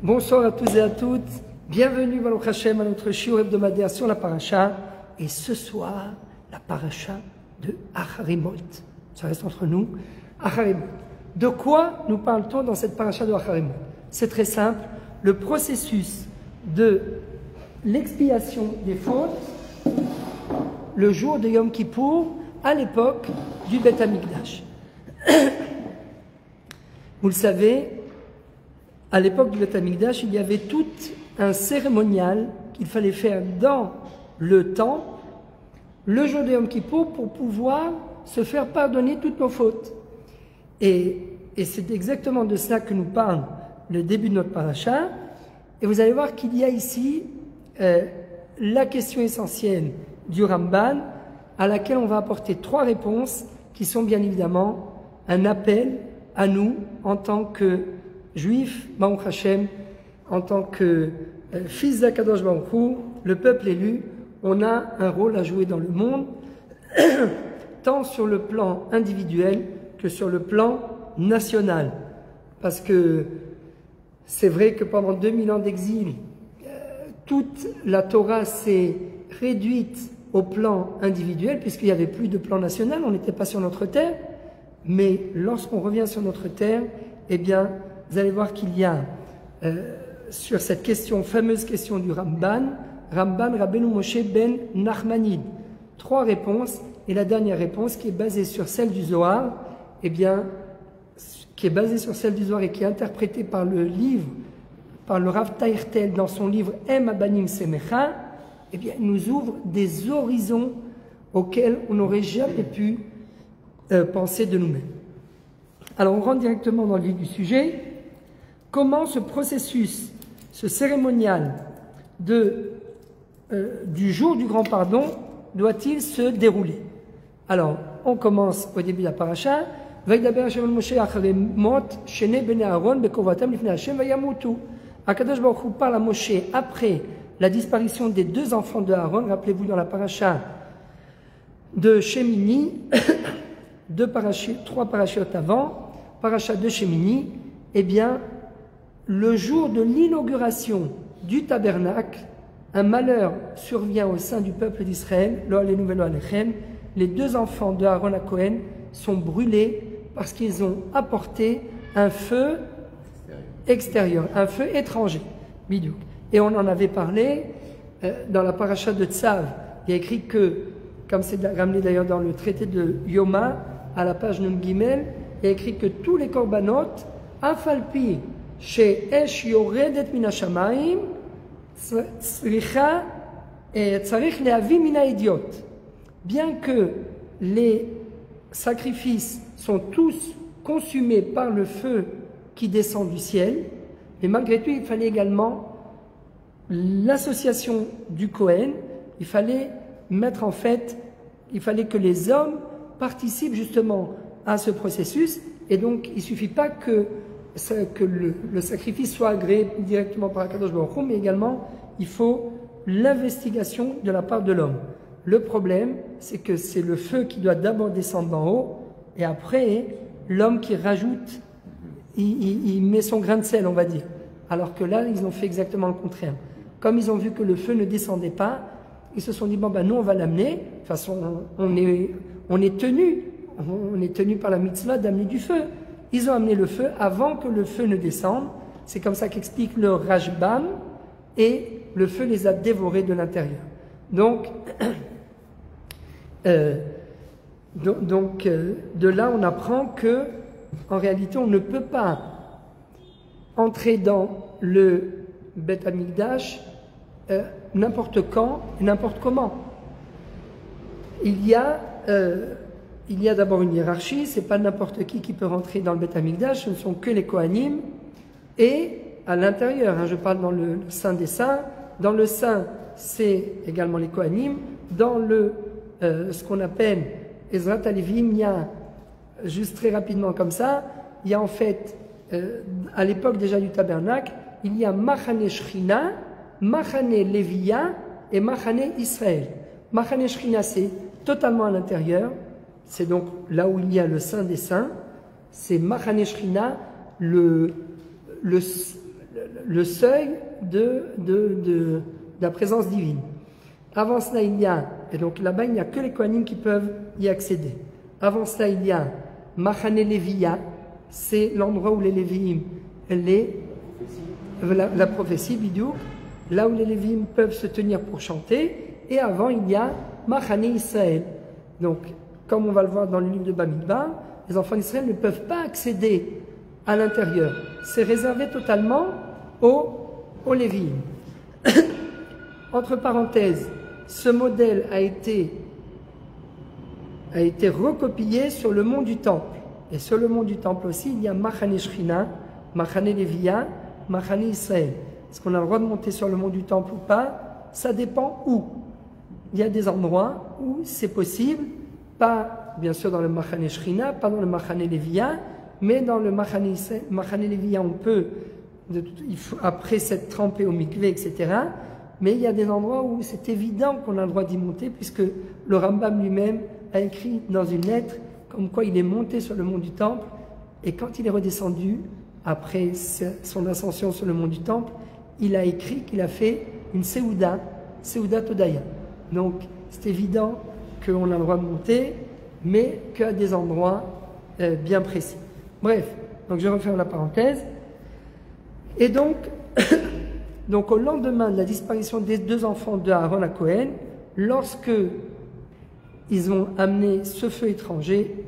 Bonsoir à tous et à toutes. Bienvenue Baruch Hashem à notre shiur hebdomadaire sur la paracha. Et ce soir, la paracha de Acharimot. Ça reste entre nous. Acharimot. De quoi nous parle-t-on dans cette paracha de Acharimot? C'est très simple. Le processus de l'expiation des fautes le jour de Yom Kippour à l'époque du Beth Amikdash. Vous le savez, à l'époque du Beth Amikdash, il y avait tout un cérémonial qu'il fallait faire dans le temple le jour de Yom Kippour pour pouvoir se faire pardonner toutes nos fautes. Et c'est exactement de cela que nous parle le début de notre paracha. Et vous allez voir qu'il y a ici la question essentielle du Ramban, à laquelle on va apporter trois réponses qui sont bien évidemment un appel à nous en tant que juifs, Baruch Hashem, en tant que fils d'Akadosh Baruch Hu, le peuple élu. On a un rôle à jouer dans le monde, tant sur le plan individuel que sur le plan national. Parce que c'est vrai que pendant 2000 ans d'exil, toute la Torah s'est réduite au plan individuel, puisqu'il n'y avait plus de plan national, on n'était pas sur notre terre. Mais lorsqu'on revient sur notre terre, eh bien, vous allez voir qu'il y a, sur cette question, fameuse question du Ramban, Rabbeinu Moshe ben Nachmanide, trois réponses, et la dernière réponse qui est basée sur celle du Zohar, eh bien, qui est basée sur celle du Zohar et qui est interprétée par le livre, par le Rav Taïrtel dans son livre Em Abanim Semecha, eh bien, il nous ouvre des horizons auxquels on n'aurait jamais pu penser de nous-mêmes. Alors, on rentre directement dans le vif du sujet. Comment ce processus, ce cérémonial du jour du grand pardon doit-il se dérouler? Alors, on commence au début de la paracha. Akadosh Baruch Hu parle à Moshe après la disparition des deux enfants de Aaron. Rappelez-vous dans la paracha de Shemini, trois parachutes avant, paracha de Shemini, eh bien, le jour de l'inauguration du tabernacle, un malheur survient au sein du peuple d'Israël. Lo alenu velo alechem. Les deux enfants de Aaron à Cohen sont brûlés parce qu'ils ont apporté un feu extérieur, un feu étranger. Bidouk. Et on en avait parlé dans la paracha de Tzav. Il y a écrit que, comme c'est ramené d'ailleurs dans le traité de Yoma, à la page Nun Gimel, il y a écrit que tous les korbanot, afalpi she'esh yoredet min hashamayim, tzarich lehavi min ha'ediot. Bien que les sacrifices sont tous consumés par le feu qui descend du ciel, mais malgré tout, il fallait également l'association du Kohen. Il fallait mettre en fait, il fallait que les hommes participent justement à ce processus, et donc il ne suffit pas que le sacrifice soit agréé directement par Akadosh Baruch Hu, mais également il faut l'investigation de la part de l'homme. Le problème, c'est que c'est le feu qui doit d'abord descendre d'en haut, et après l'homme qui rajoute, il met son grain de sel, on va dire. Alors que là, ils ont fait exactement le contraire. Comme ils ont vu que le feu ne descendait pas, ils se sont dit, bon ben nous on va l'amener, de toute façon on est tenu par la mitzvah d'amener du feu. Ils ont amené le feu avant que le feu ne descende, c'est comme ça qu'explique le Rashbam, et le feu les a dévorés de l'intérieur. Donc, de là on apprend que, en réalité on ne peut pas entrer dans le Beth Amikdash n'importe quand, n'importe comment. Il y a d'abord une hiérarchie, c'est pas n'importe qui peut rentrer dans le Beth Amikdash, ce ne sont que les Kohanim, et à l'intérieur, je parle dans le Saint des Saints, dans le Saint, c'est également les Kohanim, dans ce qu'on appelle Ezrat Alevim, il y a, juste très rapidement comme ça, il y a en fait, à l'époque déjà du tabernacle, il y a Machane Shechina, Machane Lévia et Machane Israël. Machane Shechina, c'est totalement à l'intérieur, c'est donc là où il y a le Saint des Saints, c'est Machane Shechina, le le seuil de la présence divine. Avant cela, il y a, et donc là-bas, il n'y a que les Kohanim qui peuvent y accéder. Avant cela, il y a Machane Leviya, c'est l'endroit où les Lévi'im, la prophétie, bidou, là où les Lévi'im peuvent se tenir pour chanter, et avant, il y a Machane Israël. Donc, comme on va le voir dans le livre de Bamidbar, les enfants d'Israël ne peuvent pas accéder à l'intérieur. C'est réservé totalement aux Lévi'im. Entre parenthèses, ce modèle a été recopié sur le mont du Temple. Et sur le mont du Temple aussi, il y a Machane Shechina, Machane Leviya, Machane Israël. Est-ce qu'on a le droit de monter sur le mont du Temple ou pas? Ça dépend où. Il y a des endroits où c'est possible, pas bien sûr dans le Machane Shechina, pas dans le Machane Leviya, mais dans le Machane Leviya, on peut, après s'être trempé au mikvé, etc. Mais il y a des endroits où c'est évident qu'on a le droit d'y monter, puisque le Rambam lui-même a écrit dans une lettre comme quoi il est monté sur le mont du Temple, et quand il est redescendu, après son ascension sur le mont du Temple, il a écrit qu'il a fait une Seouda Todaya. Donc c'est évident qu'on a le droit de monter, mais qu'à des endroits bien précis. Bref, donc je referme la parenthèse. Et donc, donc au lendemain de la disparition des deux enfants de Aaron à Cohen, lorsque ils ont amené ce feu étranger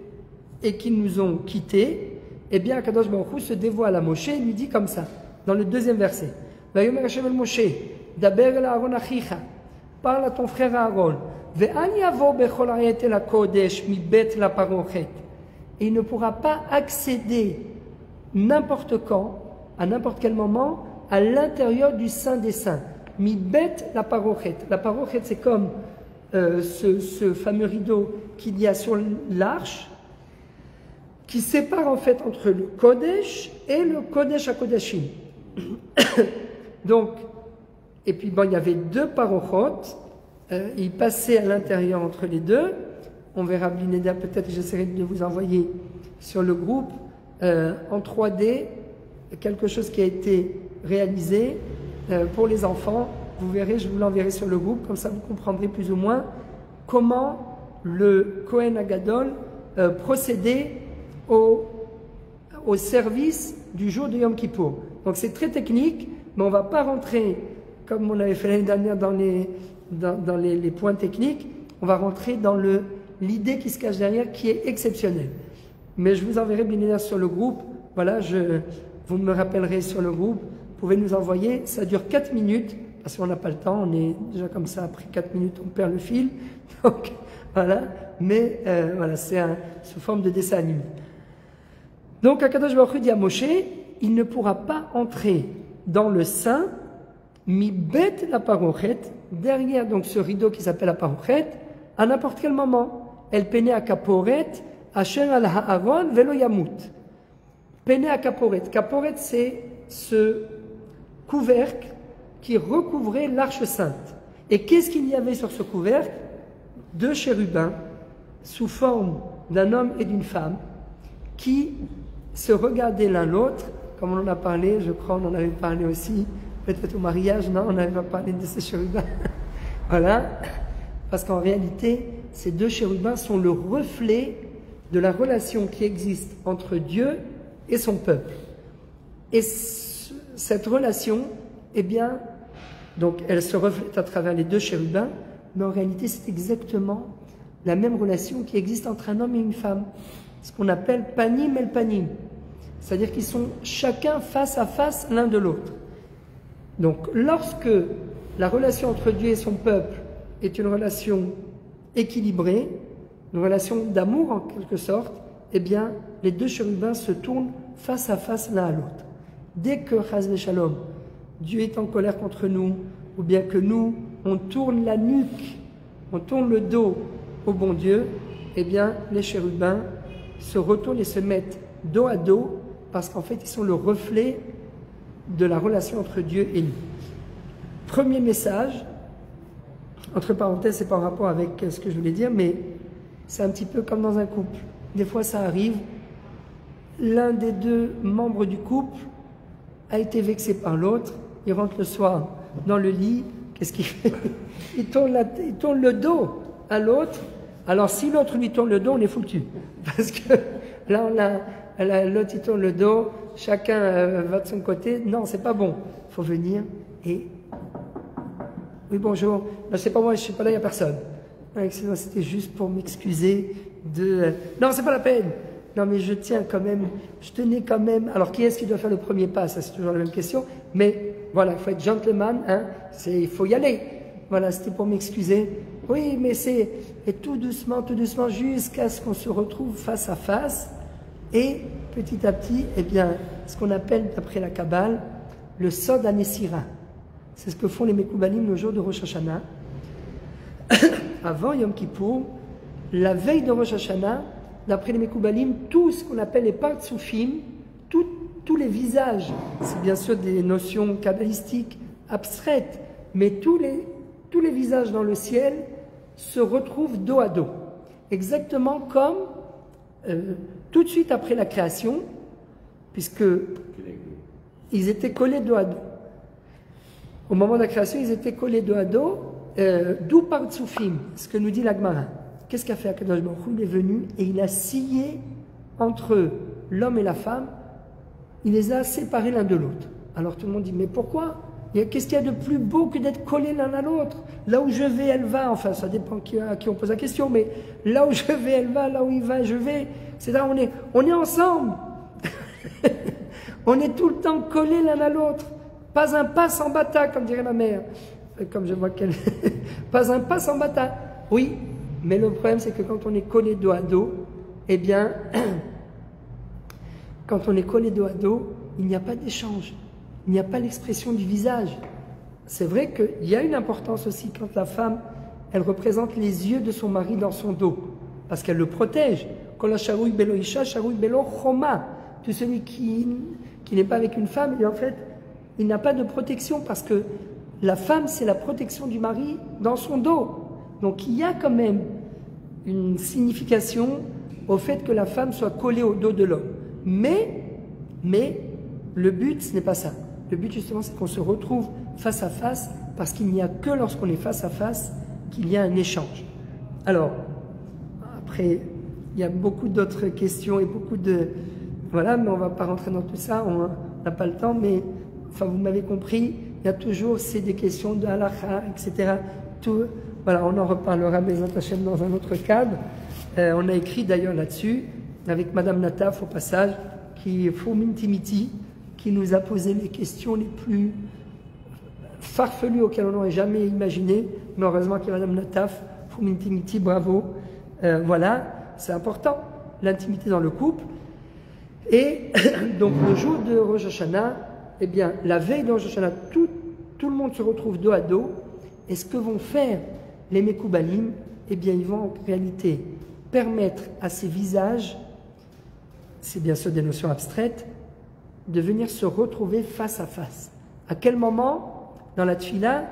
et qu'ils nous ont quittés, eh bien Akadosh Baruch Hu se dévoile à Moshe et lui dit comme ça, dans le deuxième verset. Vayomer Hashem el Moshe, daber el Aaron achicha, parle à ton frère Aaron, ve'al yavo bechol hayet el hakodesh mi bet la parochet. Et il ne pourra pas accéder n'importe quand, à n'importe quel moment, à l'intérieur du Saint des Saints. Mi bet la parochet. La parochet, c'est comme ce fameux rideau qu'il y a sur l'arche, qui sépare en fait entre le Kodesh et le Kodesh HaKodashim. Donc, et puis bon, il y avait deux parochot, il passait à l'intérieur entre les deux. On verra Blineda, peut-être que j'essaierai de vous envoyer sur le groupe en 3D quelque chose qui a été réalisé pour les enfants. Vous verrez, je vous l'enverrai sur le groupe, comme ça vous comprendrez plus ou moins comment le Kohen Agadol procédait au service du jour de Yom Kippour. Donc c'est très technique, mais on ne va pas rentrer, comme on avait fait l'année dernière dans les points techniques, on va rentrer dans l'idée qui se cache derrière, qui est exceptionnelle. Mais je vous enverrai bien sur le groupe, voilà, vous me rappellerez sur le groupe, vous pouvez nous envoyer, ça dure 4 minutes, parce qu'on n'a pas le temps, on est déjà comme ça, après 4 minutes on perd le fil, donc voilà, mais voilà, c'est sous forme de dessin animé. Donc Akadosh Baruch Hu dit à Moshe, il ne pourra pas entrer dans le sein, mi bet la parochet, derrière donc ce rideau qui s'appelle la parochet, à n'importe quel moment. Elle peinait à kaporet, asher al ha'aron velo yamut. Peinait à kaporet. Kaporet, c'est ce couvercle qui recouvrait l'arche sainte. Et qu'est-ce qu'il y avait sur ce couvercle? Deux chérubins, sous forme d'un homme et d'une femme, qui se regardaient l'un l'autre, comme on en a parlé, je crois on en avait parlé aussi, peut-être au mariage, non, on n'avait pas parlé de ces chérubins. Voilà, parce qu'en réalité, ces deux chérubins sont le reflet de la relation qui existe entre Dieu et son peuple. Et cette relation, eh bien, donc elle se reflète à travers les deux chérubins, mais en réalité c'est exactement la même relation qui existe entre un homme et une femme, ce qu'on appelle panim el panim, c'est-à-dire qu'ils sont chacun face à face l'un de l'autre. Donc lorsque la relation entre Dieu et son peuple est une relation équilibrée, une relation d'amour en quelque sorte, eh bien les deux chérubins se tournent face à face l'un à l'autre. Dès que Chas v'Shalom, Dieu est en colère contre nous, ou bien que nous, on tourne la nuque, on tourne le dos au bon Dieu, eh bien les chérubins se retournent et se mettent dos à dos, parce qu'en fait ils sont le reflet de la relation entre Dieu et nous. Premier message, entre parenthèses, c'est pas en rapport avec ce que je voulais dire, mais c'est un petit peu comme dans un couple. Des fois ça arrive, l'un des deux membres du couple a été vexé par l'autre, il rentre le soir dans le lit, qu'est-ce qu'il fait? Il tourne le dos à l'autre. Alors si l'autre lui tourne le dos, on est foutu. Parce que là, l'autre il tourne le dos, chacun va de son côté. Non, c'est pas bon. Il faut venir et... Oui, bonjour. Non, c'est pas moi, je suis pas là, il n'y a personne. C'était juste pour m'excuser de... Non, c'est pas la peine. Non, mais je tenais quand même. Alors, qui est-ce qui doit faire le premier pas? Ça, c'est toujours la même question. Mais voilà, il faut être gentleman, hein. Il faut y aller. Voilà, c'était pour m'excuser. Oui, mais et tout doucement, jusqu'à ce qu'on se retrouve face à face. Et petit à petit, eh bien, ce qu'on appelle, d'après la Kabbale, le Sod HaMesira. C'est ce que font les Mekoubalim le jour de Rosh Hashanah. Avant Yom Kippour, la veille de Rosh Hashanah, d'après les Mekoubalim, tout ce qu'on appelle les Partsoufim, tous les visages, c'est bien sûr des notions kabbalistiques abstraites, mais tous les visages dans le ciel se retrouvent dos à dos. Exactement comme tout de suite après la création, puisque ils étaient collés dos à dos. Au moment de la création, ils étaient collés dos à dos, d'où Partsoufim, ce que nous dit la Gemara. Qu'est-ce qu'a fait Akadosh Baruch Hu? Il est venu et il a scié entre l'homme et la femme, il les a séparés l'un de l'autre. Alors tout le monde dit, mais pourquoi? Qu'est-ce qu'il y a de plus beau que d'être collés l'un à l'autre? Là où je vais, elle va, enfin ça dépend à qui on pose la question, mais là où je vais, elle va, là où il va, je vais. C'est là où on est ensemble. On est tout le temps collés l'un à l'autre. Pas un pas sans bata, comme dirait ma mère. Comme je vois qu'elle... Pas un pas sans bata. Oui, mais le problème c'est que quand on est collé dos à dos, eh bien, quand on est collé dos à dos, il n'y a pas d'échange. Il n'y a pas l'expression du visage. C'est vrai qu'il y a une importance aussi quand la femme, elle représente les yeux de son mari dans son dos, parce qu'elle le protège. Tout celui qui n'est pas avec une femme, et en fait, il n'a pas de protection, parce que la femme, c'est la protection du mari dans son dos. Donc il y a quand même une signification au fait que la femme soit collée au dos de l'homme. Mais le but, ce n'est pas ça. Le but, justement, c'est qu'on se retrouve face à face, parce qu'il n'y a que lorsqu'on est face à face qu'il y a un échange. Alors, après, il y a beaucoup d'autres questions et beaucoup de... Voilà, mais on ne va pas rentrer dans tout ça, on n'a pas le temps, mais enfin, vous m'avez compris, il y a toujours des questions de halakha, etc. Tout, voilà, on en reparlera, Bezat Hashem, dans un autre cadre. On a écrit d'ailleurs là-dessus, avec Madame Nataf au passage, qui est Foum Intimity, qui nous a posé les questions les plus farfelues auxquelles on n'aurait jamais imaginé. Mais heureusement qu'il y a Madame Nataf, Foum Intimity, bravo. Voilà, c'est important, l'intimité dans le couple. Et donc le jour de Rosh Hashanah, eh bien, la veille de Rosh Hashanah, tout le monde se retrouve dos à dos. Et ce que vont faire les Mekoubalim, eh bien, ils vont en réalité permettre à ces visages, c'est bien sûr des notions abstraites, de venir se retrouver face à face. À quel moment? Dans la tfila,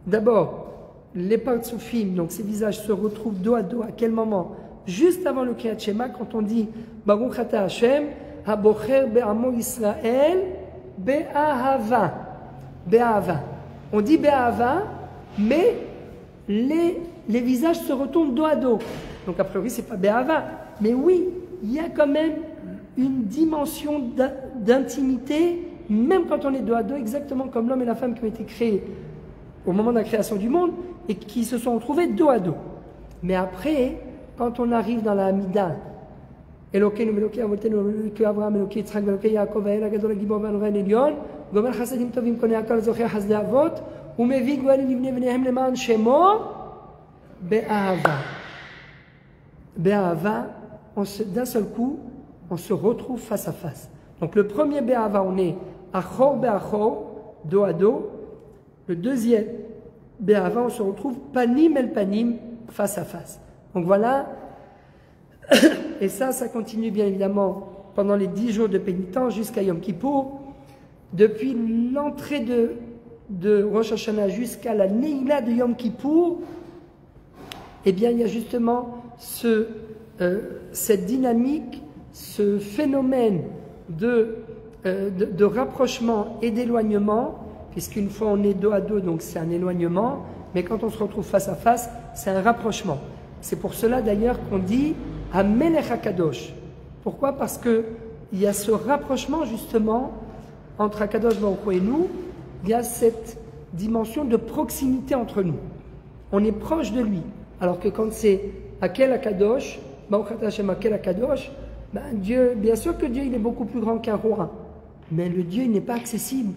d'abord, les partsoufim, donc ces visages se retrouvent dos à dos. À quel moment? Juste avant le Kriyat Shema, quand on dit Baruch Ata Hashem, Habocher Be'amo Israël, Be'ahava. Be'ahava. On dit Be'ahava, mais les visages se retournent dos à dos. Donc a priori, c'est pas Be'ahava. Mais oui, il y a quand même une dimension d'intimité, même quand on est dos à dos, exactement comme l'homme et la femme qui ont été créés au moment de la création du monde et qui se sont retrouvés dos à dos. Mais après, quand on arrive dans la Hamida, Elokeinu, Eloke Avotenu, Eloke Avraham, Eloke Yitzhak, Eloke Yaakov, Ha'el Hagadol Hagibor V'Anoren Elyon, Gomer Chasadim Tovim Konei Hakol Zocher Hasdei Avot, Umevi Goel Livnei V'nehem Leman Shemo, Be'ahava. Be'ahava, d'un seul coup, on se retrouve face à face. Donc le premier Be'ahava, on est Achor Be'achor, dos à dos. Le deuxième Be'ahava, on se retrouve Panim El Panim, face à face. Donc voilà, et ça continue bien évidemment pendant les 10 jours de pénitence jusqu'à Yom Kippour. Depuis l'entrée de Rosh Hashanah jusqu'à la Neila de Yom Kippour, eh bien il y a justement cette dynamique, ce phénomène de de rapprochement et d'éloignement, puisqu'une fois on est dos à dos, donc c'est un éloignement, mais quand on se retrouve face à face, c'est un rapprochement. C'est pour cela d'ailleurs qu'on dit Amelech HaKadosh. Pourquoi? Parce qu'il y a ce rapprochement justement entre HaKadosh Baruch Hu et nous, il y a cette dimension de proximité entre nous. On est proche de lui. Alors que quand c'est Akel HaKadosh, Baruch Ata Hashem Akel HaKadosh, Dieu, bien sûr que Dieu il est beaucoup plus grand qu'un roi, mais le Dieu il n'est pas accessible.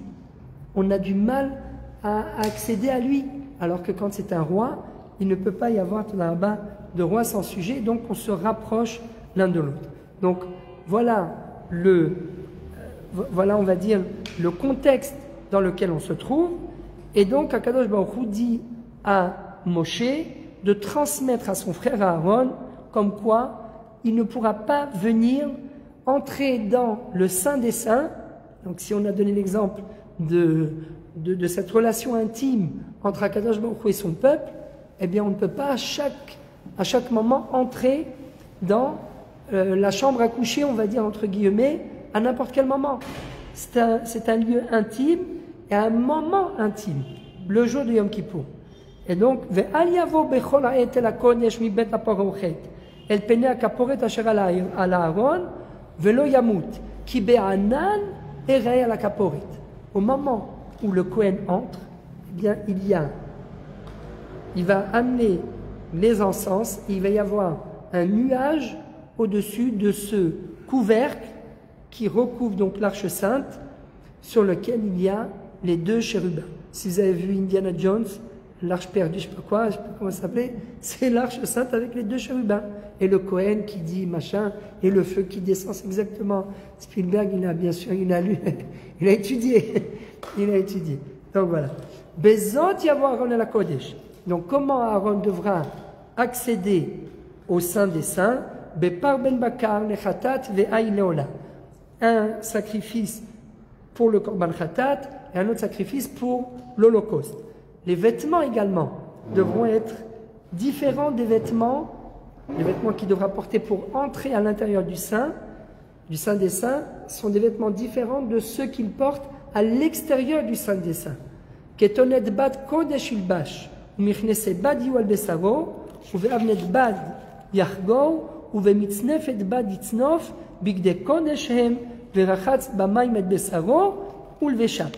On a du mal à accéder à lui. Alors que quand c'est un roi, il ne peut pas y avoir là-bas de roi sans sujet, donc on se rapproche l'un de l'autre. Donc voilà on va dire le contexte dans lequel on se trouve, et donc HaKadosh Baruch Hu dit à Moshe de transmettre à son frère Aaron comme quoi il ne pourra pas venir entrer dans le Saint des Saints. Donc si on a donné l'exemple de cette relation intime entre HaKadosh Baruch Hu et son peuple, eh bien on ne peut pas à chaque moment entrer dans la chambre à coucher, on va dire entre guillemets, à n'importe quel moment. C'est un lieu intime et un moment intime, le jour de Yom Kippour. Et donc, ve'al yavo bechol ha'et el hakodesh mibet haparochet el penei hakaporet asher al Aaron ve'lo yamut ki be'anan erei al hakaporet. Au moment où le Kohen entre, eh bien, il va amener les encens, il va y avoir un nuage au-dessus de ce couvercle qui recouvre donc l'arche sainte, sur lequel il y a les deux chérubins. Si vous avez vu Indiana Jones, l'arche perdue, je ne sais pas comment ça s'appelait, c'est l'arche sainte avec les deux chérubins. Et le Kohen qui dit machin, et le feu qui descend, c'est exactement. Spielberg, il a lu, il a étudié. Donc voilà. Bezot yavo Aaron el HaKodesh. Donc comment Aaron devra accéder au Saint des Saints? Bepar ben bakar lechatat ve'ay leola. Un sacrifice pour le korban khatat et un autre sacrifice pour l'holocauste. Les vêtements également devront être différents des vêtements qu'il devra porter pour entrer à l'intérieur du Saint des Saints, sont des vêtements différents de ceux qu'il porte à l'extérieur du Saint des Saints. Ketonet bad kodesh ilbash, umichnese bad yu al besaro, uveavnet bad yachgo, uvemitznef et bad yitznof, bigde kodesh hem, verachatz bamaim et besaro, ulvesham.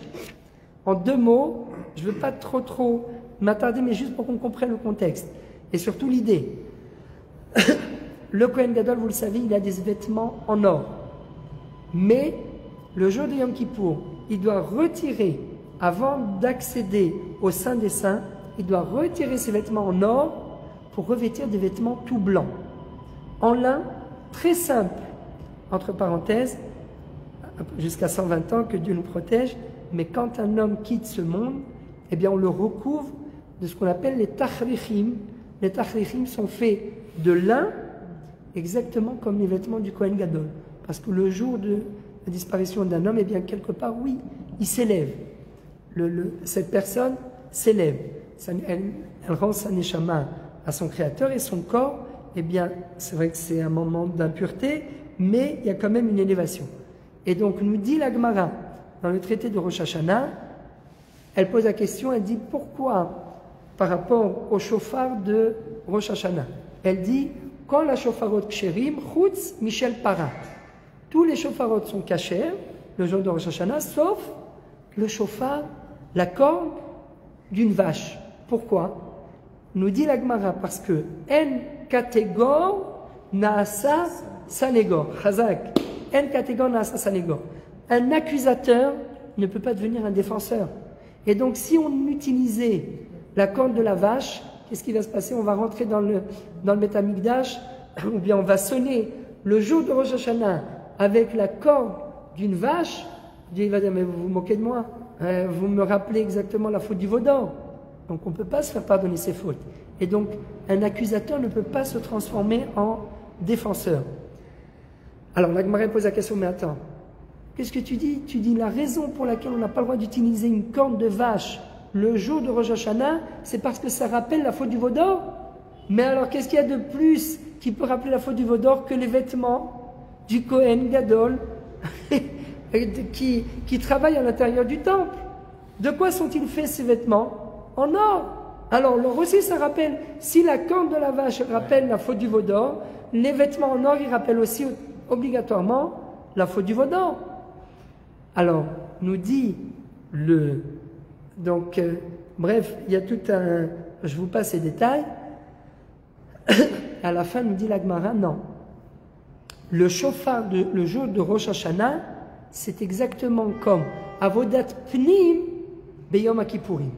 En deux mots, je ne veux pas trop m'attarder, mais juste pour qu'on comprenne le contexte et surtout l'idée. Le Kohen Gadol, vous le savez, il a des vêtements en or. Mais le jour de Yom Kippour, il doit retirer, avant d'accéder au Saint des Saints, il doit retirer ses vêtements en or pour revêtir des vêtements tout blancs. En lin, très simple, entre parenthèses, jusqu'à 120 ans, que Dieu nous protège, mais quand un homme quitte ce monde, eh bien on le recouvre de ce qu'on appelle les tachrichim. Les tachrichim sont faits de lin, exactement comme les vêtements du Kohen Gadol. Parce que le jour de la disparition d'un homme, eh bien quelque part, oui, il s'élève. Cette personne s'élève. Elle rend sa neshama à son Créateur et son corps, eh bien, c'est vrai que c'est un moment d'impureté, mais il y a quand même une élévation. Et donc, nous dit la Gemara, dans le traité de Rosh Hashanah, elle pose la question, elle dit pourquoi par rapport au shofar de Rosh Hashanah. Elle dit, quand la shofarot ksherim, chutz michel para. Tous les shofarot sont cachers, le jour de Rosh Hashanah, sauf le shofar, la corne d'une vache. Pourquoi? Nous dit la Gemara, parce que en kategor naasa sanegor. Chazak. En kategor naasa sanegor. Un accusateur ne peut pas devenir un défenseur. Et donc, si on utilisait la corne de la vache, qu'est-ce qui va se passer? On va rentrer dans le Beth Amikdash, ou bien on va sonner le jour de Rosh Hashanah avec la corne d'une vache. Dieu va dire, mais vous vous moquez de moi, vous me rappelez exactement la faute du veau d'or. Donc on ne peut pas se faire pardonner ses fautes. Et donc un accusateur ne peut pas se transformer en défenseur. Alors la Gemara pose la question, mais attends, qu'est-ce que tu dis? Tu dis la raison pour laquelle on n'a pas le droit d'utiliser une corne de vache le jour de Rosh Hashanah, c'est parce que ça rappelle la faute du veau d'or. Mais alors qu'est-ce qu'il y a de plus qui peut rappeler la faute du veau d'or que les vêtements du Kohen Gadol qui travaillent à l'intérieur du temple. De quoi sont-ils faits ces vêtements? En or. Alors, l'or aussi, ça rappelle, si la corne de la vache rappelle la faute du veau d'or, les vêtements en or, ils rappellent aussi obligatoirement la faute du veau d'or. Alors, nous dit donc, bref, il y a tout un, je vous passe les détails. À la fin, nous dit la Gemara, non. Le shofar, le jour de Rosh Hashanah, c'est exactement comme Avodat Pnim Beyom Kippourim.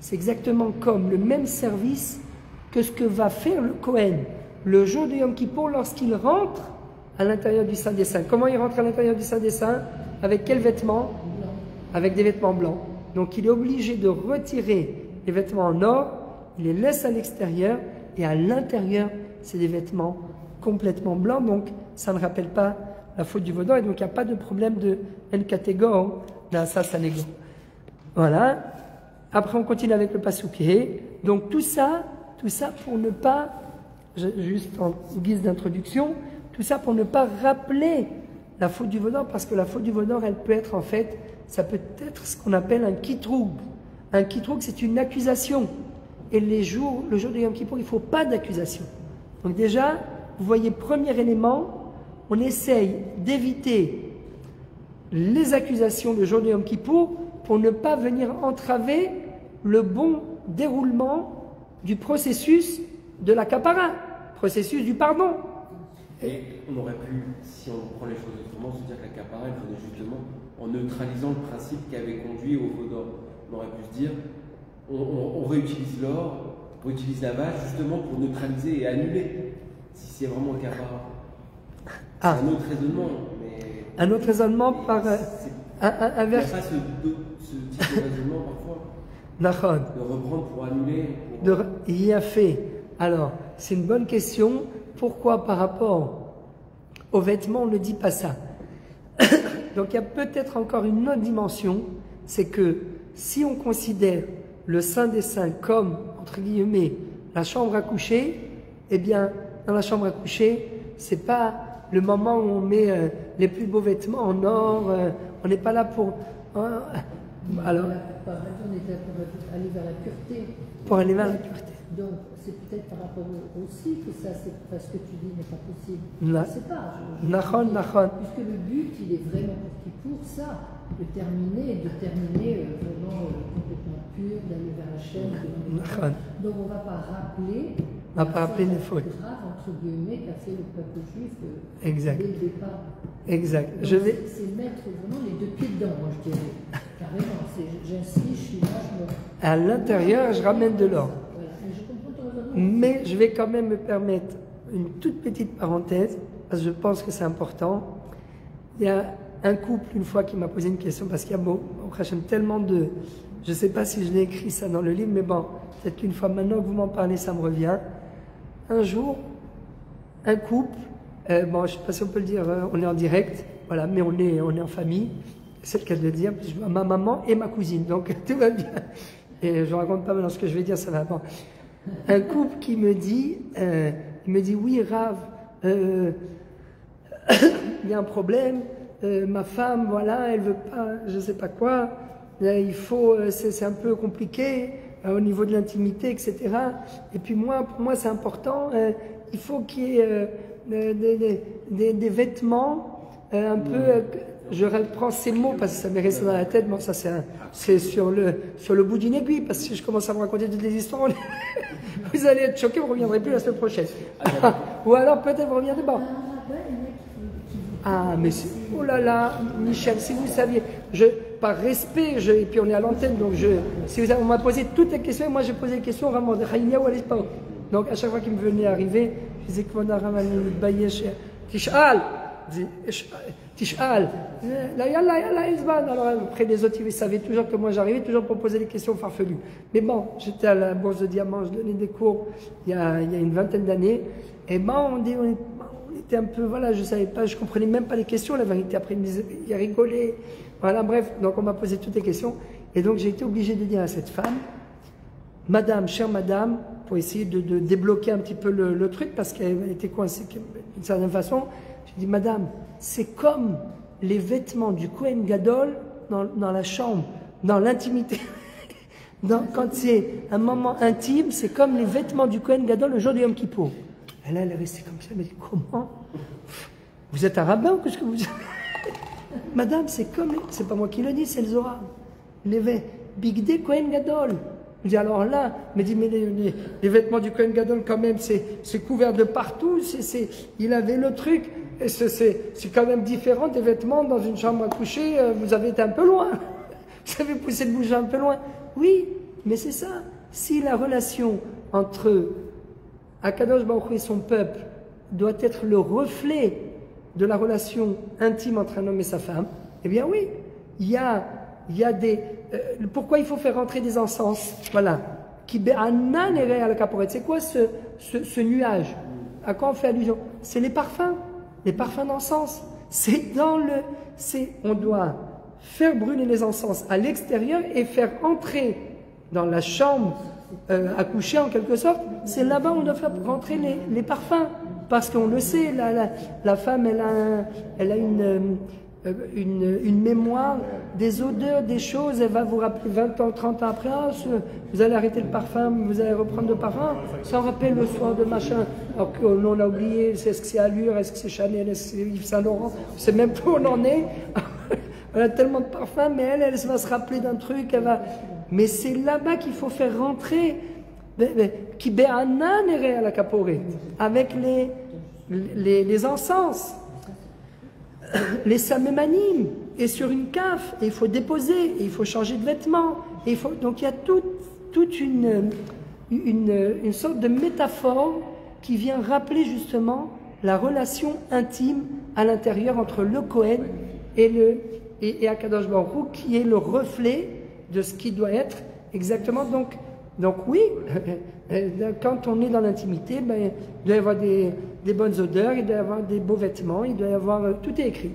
C'est exactement comme le même service que ce que va faire le Kohen le jour de Yom Kippour lorsqu'il rentre à l'intérieur du Saint des Saints. Comment il rentre à l'intérieur du Saint des Saints? Avec quels vêtements? Avec des vêtements blancs. Donc il est obligé de retirer les vêtements en or, il les laisse à l'extérieur et à l'intérieur, c'est des vêtements complètement blancs. Donc ça ne rappelle pas la faute du veau d'or et donc il n'y a pas de problème de catégorie dans ça, Sanego. Voilà. Après, on continue avec le Pasouké. Donc, tout ça pour ne pas, juste en guise d'introduction, tout ça pour ne pas rappeler la faute du veau d'or, parce que la faute du veau d'or, elle peut être en fait, ça peut être ce qu'on appelle un kitroug. Un kitroug, c'est une accusation. Et le jour de Yom Kippour, il ne faut pas d'accusation. Donc, déjà, vous voyez, premier élément, on essaye d'éviter les accusations le jour de Yom Kippour pour ne pas venir entraver le bon déroulement du processus de la kapara, processus du pardon. Et on aurait pu, si on prend les choses autrement, se dire que la kapara, elle venait justement en neutralisant le principe qui avait conduit au veau d'or. On aurait pu se dire, on réutilise l'or, on réutilise la vache justement pour neutraliser et annuler, si c'est vraiment le kapara. C'est un autre raisonnement. Mais un autre raisonnement par un vers. Il n'y a pas ce type de raisonnement parfois. Nachon. De reprendre pour annuler. Il y a fait. Alors, c'est une bonne question. Pourquoi par rapport aux vêtements, on ne dit pas ça? Donc, il y a peut-être encore une autre dimension. C'est que si on considère le Saint des Saints comme, entre guillemets, la chambre à coucher, eh bien, dans la chambre à coucher, c'est pas le moment où on met les plus beaux vêtements en or. On n'est pas là pour. Alors, par raison, on est là pour aller vers la pureté. Pour aller vers la pureté. Donc, c'est peut-être par rapport aussi que ça, c'est parce que tu dis n'est pas possible. Je Na- ne sais pas. Nachon. Puisque le but, il est vraiment pour ça, de terminer vraiment complètement pur, d'aller vers la chaîne. Nachon. Donc, on ne va pas rappeler. On va pas rappeler les fautes. Grave, entre guillemets, qu'a fait le peuple juif Exact. dès le départ. Exact. Donc, c'est mettre vraiment les deux pieds dedans, moi, je dirais. Carrément. J'insiste, je suis là, je me. À l'intérieur, je ramène de l'or. Voilà. Et je comprends ton raisonnement. Mais je vais quand même me permettre une toute petite parenthèse, parce que je pense que c'est important. Il y a un couple, une fois, qui m'a posé une question, parce qu'il y a tellement de. Je ne sais pas si je l'ai écrit ça dans le livre, mais bon, peut-être qu'une fois maintenant que vous m'en parlez, ça me revient. Un jour, un couple, bon, je ne sais pas si on peut le dire, on est en direct, voilà, mais on est en famille, c'est le cas de le dire, puis je vois ma maman et ma cousine, donc tout va bien. Et je ne raconte pas maintenant ce que je vais dire, ça va. Bon. Un couple qui me dit, oui, Rav, il y a un problème, ma femme, voilà, elle veut pas, je ne sais pas quoi, il faut, c'est un peu compliqué au niveau de l'intimité, etc. Et puis pour moi, c'est important, il faut qu'il y ait des vêtements un peu. Je reprends ces mots parce que ça m'est resté dans la tête. Bon, ça c'est sur le bout d'une aiguille, parce que si je commence à vous raconter toutes les histoires, vous allez être choqués, vous ne reviendrez plus la semaine prochaine. Ou alors peut-être vous reviendrez pas. Ah, mais oh là là, Michel, si vous saviez, par respect, et puis on est à l'antenne, donc on m'a posé toutes les questions, et moi j'ai posé les questions vraiment de Khaynia ou à l'époque. Donc à chaque fois qu'il me venait arriver, je disais que mon arabe Bayesh, Tish'al, alors après les autres, ils savaient toujours que moi j'arrivais toujours pour poser des questions farfelues. Mais bon, j'étais à la Bourse de Diamant, je donnais des cours il y a une vingtaine d'années, et bon, on était un peu, voilà, je savais pas, je comprenais même pas les questions, la vérité. Après, il a rigolé. Voilà, bref, donc on m'a posé toutes les questions. Et donc j'ai été obligé de dire à cette femme, madame, chère madame, pour essayer de débloquer un petit peu le truc, parce qu'elle était coincée d'une certaine façon. J'ai dit, madame, c'est comme les vêtements du Kohen Gadol dans la chambre, dans l'intimité. Quand c'est un moment intime, c'est comme les vêtements du Kohen Gadol le jour du Yom Kippour. Et là, elle est restée comme ça, elle m'a dit, comment? Vous êtes un rabbin ou qu'est-ce que vous dites? Madame, c'est pas moi qui le dis, c'est le Zohar. Bigdé Kohen Gadol. Je dis alors là, mais les vêtements du Kohen Gadol quand même, c'est couvert de partout, il avait le truc, c'est quand même différent des vêtements dans une chambre à coucher, vous avez été un peu loin, vous avez poussé le bouger un peu loin. Oui, mais c'est ça. Si la relation entre Akadosh Baruch Hu et son peuple doit être le reflet de la relation intime entre un homme et sa femme, eh bien oui, il y a des... pourquoi il faut faire rentrer des encens? Voilà. C'est quoi ce nuage? À quoi on fait allusion? C'est les parfums d'encens. On doit faire brûler les encens à l'extérieur et faire entrer dans la chambre à coucher en quelque sorte. C'est là-bas où on doit faire rentrer les parfums. Parce qu'on le sait, la femme, elle a une mémoire des odeurs, des choses. Elle va vous rappeler 20 ans, 30 ans après, vous allez arrêter le parfum, vous allez reprendre le parfum. Ça rappelle le soir de machin. Alors qu'on l'a oublié, est-ce que c'est Allure, est-ce que c'est Chanel, est-ce que c'est Yves Saint Laurent? On ne sait même pas où on en est. Elle a tellement de parfums, mais elle va se rappeler d'un truc. Mais c'est là-bas qu'il faut faire rentrer. Qui bé'anan ere à la caporet, avec les encens, les samémanim, et sur une caf, et il faut déposer, et il faut changer de vêtements, donc il y a toute une sorte de métaphore qui vient rappeler justement la relation intime à l'intérieur entre le Kohen et Akadosh Baruch Hu, qui est le reflet de ce qui doit être exactement. Donc oui, quand on est dans l'intimité, il doit y avoir des bonnes odeurs, il doit y avoir des beaux vêtements, il doit y avoir... tout est écrit.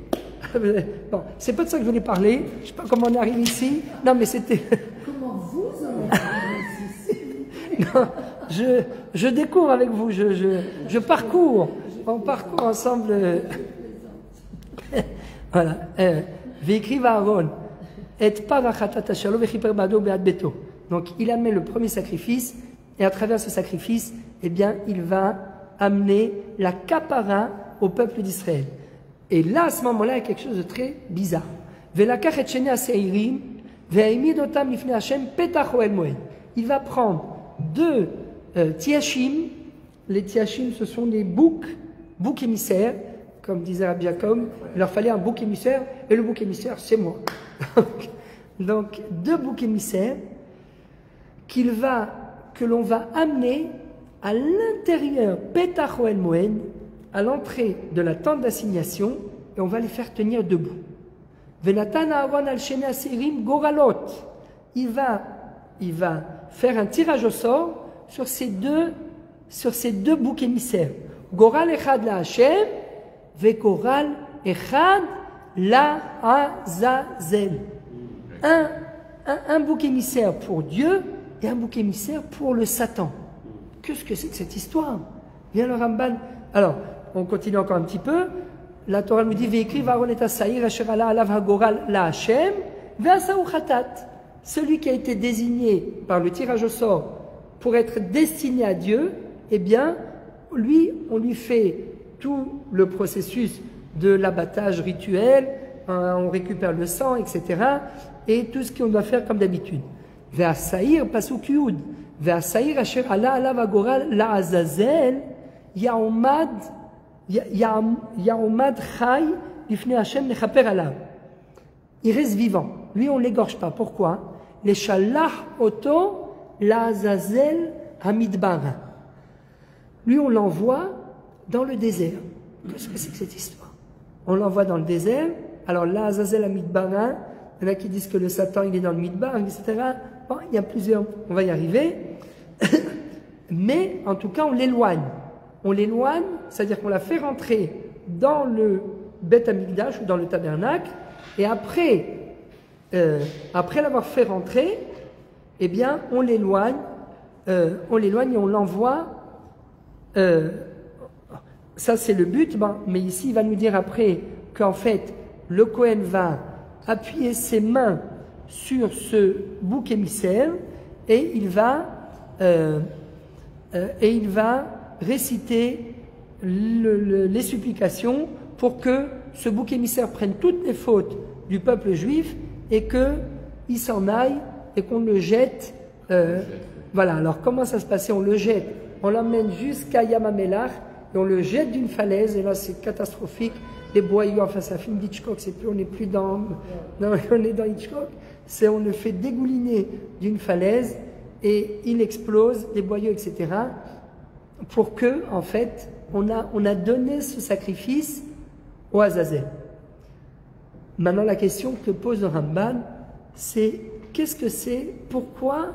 Bon, c'est pas de ça que je voulais parler, je ne sais pas comment on arrive ici. Non, mais c'était... Comment vous en arrivez ici? Non, je découvre avec vous, je parcours. On parcourt ensemble. Voilà. Ve'ikriv Aaron et parachat shalo vechiper bado be'ad beto. Donc il amène le premier sacrifice et à travers ce sacrifice, eh bien, il va amener la kapara au peuple d'Israël. Et là, à ce moment-là, il y a quelque chose de très bizarre. Ve'lakach et shene aseirim ve'aimid otam lifnei Hashem petach oel moed. Il va prendre 2 tiachim. Les tiachim, ce sont des boucs émissaires, comme disait Rabbi Jacob. Il leur fallait un bouc émissaire, et le bouc émissaire, c'est moi. Donc 2 boucs émissaires que l'on va amener à l'intérieur, Petach Oel Moed, à l'entrée de la tente d'assignation, et on va les faire tenir debout. Venatan Aaron al Shene Asirim Goralot. Il va faire un tirage au sort sur ces deux boucs émissaires. Goral Echad la Hashem, Vegoral Echad la Azazel. Un bouc émissaire pour Dieu et un bouc émissaire pour le Satan. Qu'est-ce que c'est que cette histoire? Vient le Ramban. Alors, on continue encore un petit peu. La Torah nous dit Ve'ikriv Aaron et Asaïr asher ala alav hagoral la Hashem ve'asahu chatat. Celui qui a été désigné par le tirage au sort pour être destiné à Dieu, eh bien, lui, on lui fait tout le processus de l'abattage rituel, on récupère le sang, etc. Et tout ce qu'on doit faire comme d'habitude. Ve'asaïr pasuk yud. Ve'asaïr asher ala alav hagoral la azazel yaomad chay lifnei Hashem nechaper alav. Il reste vivant. Lui, on ne l'égorge pas. Pourquoi? Les shalach oto la azazel hamidbar. Lui, on l'envoie dans le désert. Qu'est-ce que c'est que cette histoire? On l'envoie dans le désert. Alors, la azazel hamidbar, il y en a qui disent que le Satan, il est dans le midbar, etc. Bon, il y a plusieurs. On va y arriver. Mais, en tout cas, on l'éloigne. On l'éloigne, c'est-à-dire qu'on la fait rentrer dans le Beth Amikdash ou dans le tabernacle. Et après l'avoir fait rentrer, eh bien, on l'éloigne et on l'envoie. Ça, c'est le but. Mais ici, il va nous dire après qu'en fait, le Kohen va appuyer ses mains sur ce bouc émissaire et il va réciter les supplications pour que ce bouc émissaire prenne toutes les fautes du peuple juif et qu'il s'en aille et qu'on le jette. Voilà, alors comment ça se passait? On le jette, on l'emmène jusqu'à Yamamelach et on le jette d'une falaise, et là c'est catastrophique. Les boyaux, enfin c'est un film d'Hitchcock, on n'est plus on est dans Hitchcock, on le fait dégouliner d'une falaise et il explose, les boyaux, etc. Pour que, en fait, on a donné ce sacrifice au Azazel. Maintenant, la question que pose le Ramban, c'est qu'est-ce que c'est, pourquoi